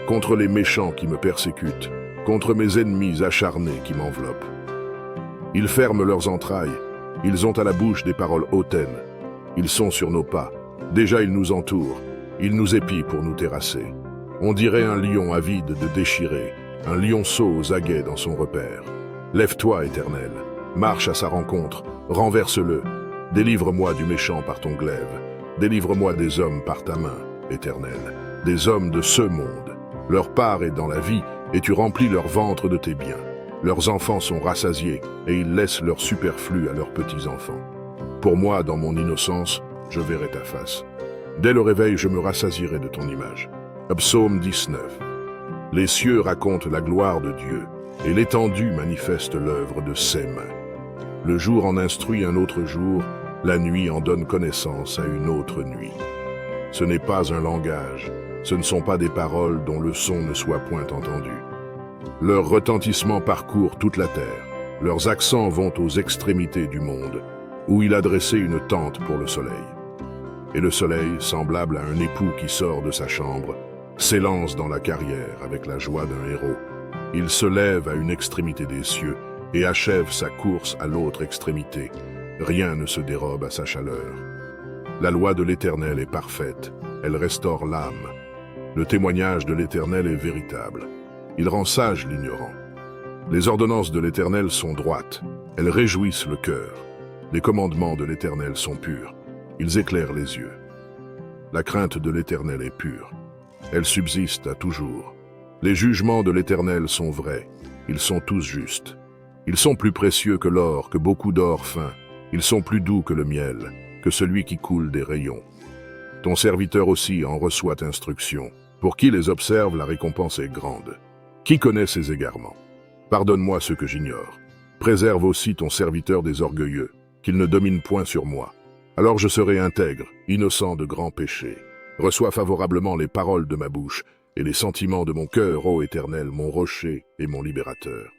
contre les méchants qui me persécutent, contre mes ennemis acharnés qui m'enveloppent. Ils ferment leurs entrailles, ils ont à la bouche des paroles hautaines. Ils sont sur nos pas, déjà ils nous entourent, ils nous épient pour nous terrasser. On dirait un lion avide de déchirer, un lionceau aux aguets dans son repère. Lève-toi, Éternel, marche à sa rencontre, renverse-le. Délivre-moi du méchant par ton glaive, délivre-moi des hommes par ta main, Éternel, des hommes de ce monde. Leur part est dans la vie, et tu remplis leur ventre de tes biens. Leurs enfants sont rassasiés, et ils laissent leur superflu à leurs petits-enfants. Pour moi, dans mon innocence, je verrai ta face. Dès le réveil, je me rassasierai de ton image. Psaume 19. Les cieux racontent la gloire de Dieu, et l'étendue manifeste l'œuvre de ses mains. Le jour en instruit un autre jour, la nuit en donne connaissance à une autre nuit. Ce n'est pas un langage, ce ne sont pas des paroles dont le son ne soit point entendu. Leur retentissement parcourt toute la terre, leurs accents vont aux extrémités du monde, où il a dressé une tente pour le soleil. Et le soleil, semblable à un époux qui sort de sa chambre, s'élance dans la carrière avec la joie d'un héros. Il se lève à une extrémité des cieux et achève sa course à l'autre extrémité. Rien ne se dérobe à sa chaleur. La loi de l'Éternel est parfaite, elle restaure l'âme. Le témoignage de l'Éternel est véritable. Il rend sage l'ignorant. Les ordonnances de l'Éternel sont droites, elles réjouissent le cœur. Les commandements de l'Éternel sont purs, ils éclairent les yeux. La crainte de l'Éternel est pure, elle subsiste à toujours. Les jugements de l'Éternel sont vrais, ils sont tous justes. Ils sont plus précieux que l'or, que beaucoup d'or fin. Ils sont plus doux que le miel, que celui qui coule des rayons. Ton serviteur aussi en reçoit instruction. Pour qui les observe, la récompense est grande. Qui connaît ses égarements? Pardonne-moi ce que j'ignore. Préserve aussi ton serviteur des orgueilleux, qu'il ne domine point sur moi. Alors je serai intègre, innocent de grands péchés. Reçois favorablement les paroles de ma bouche et les sentiments de mon cœur, ô Éternel, mon rocher et mon libérateur.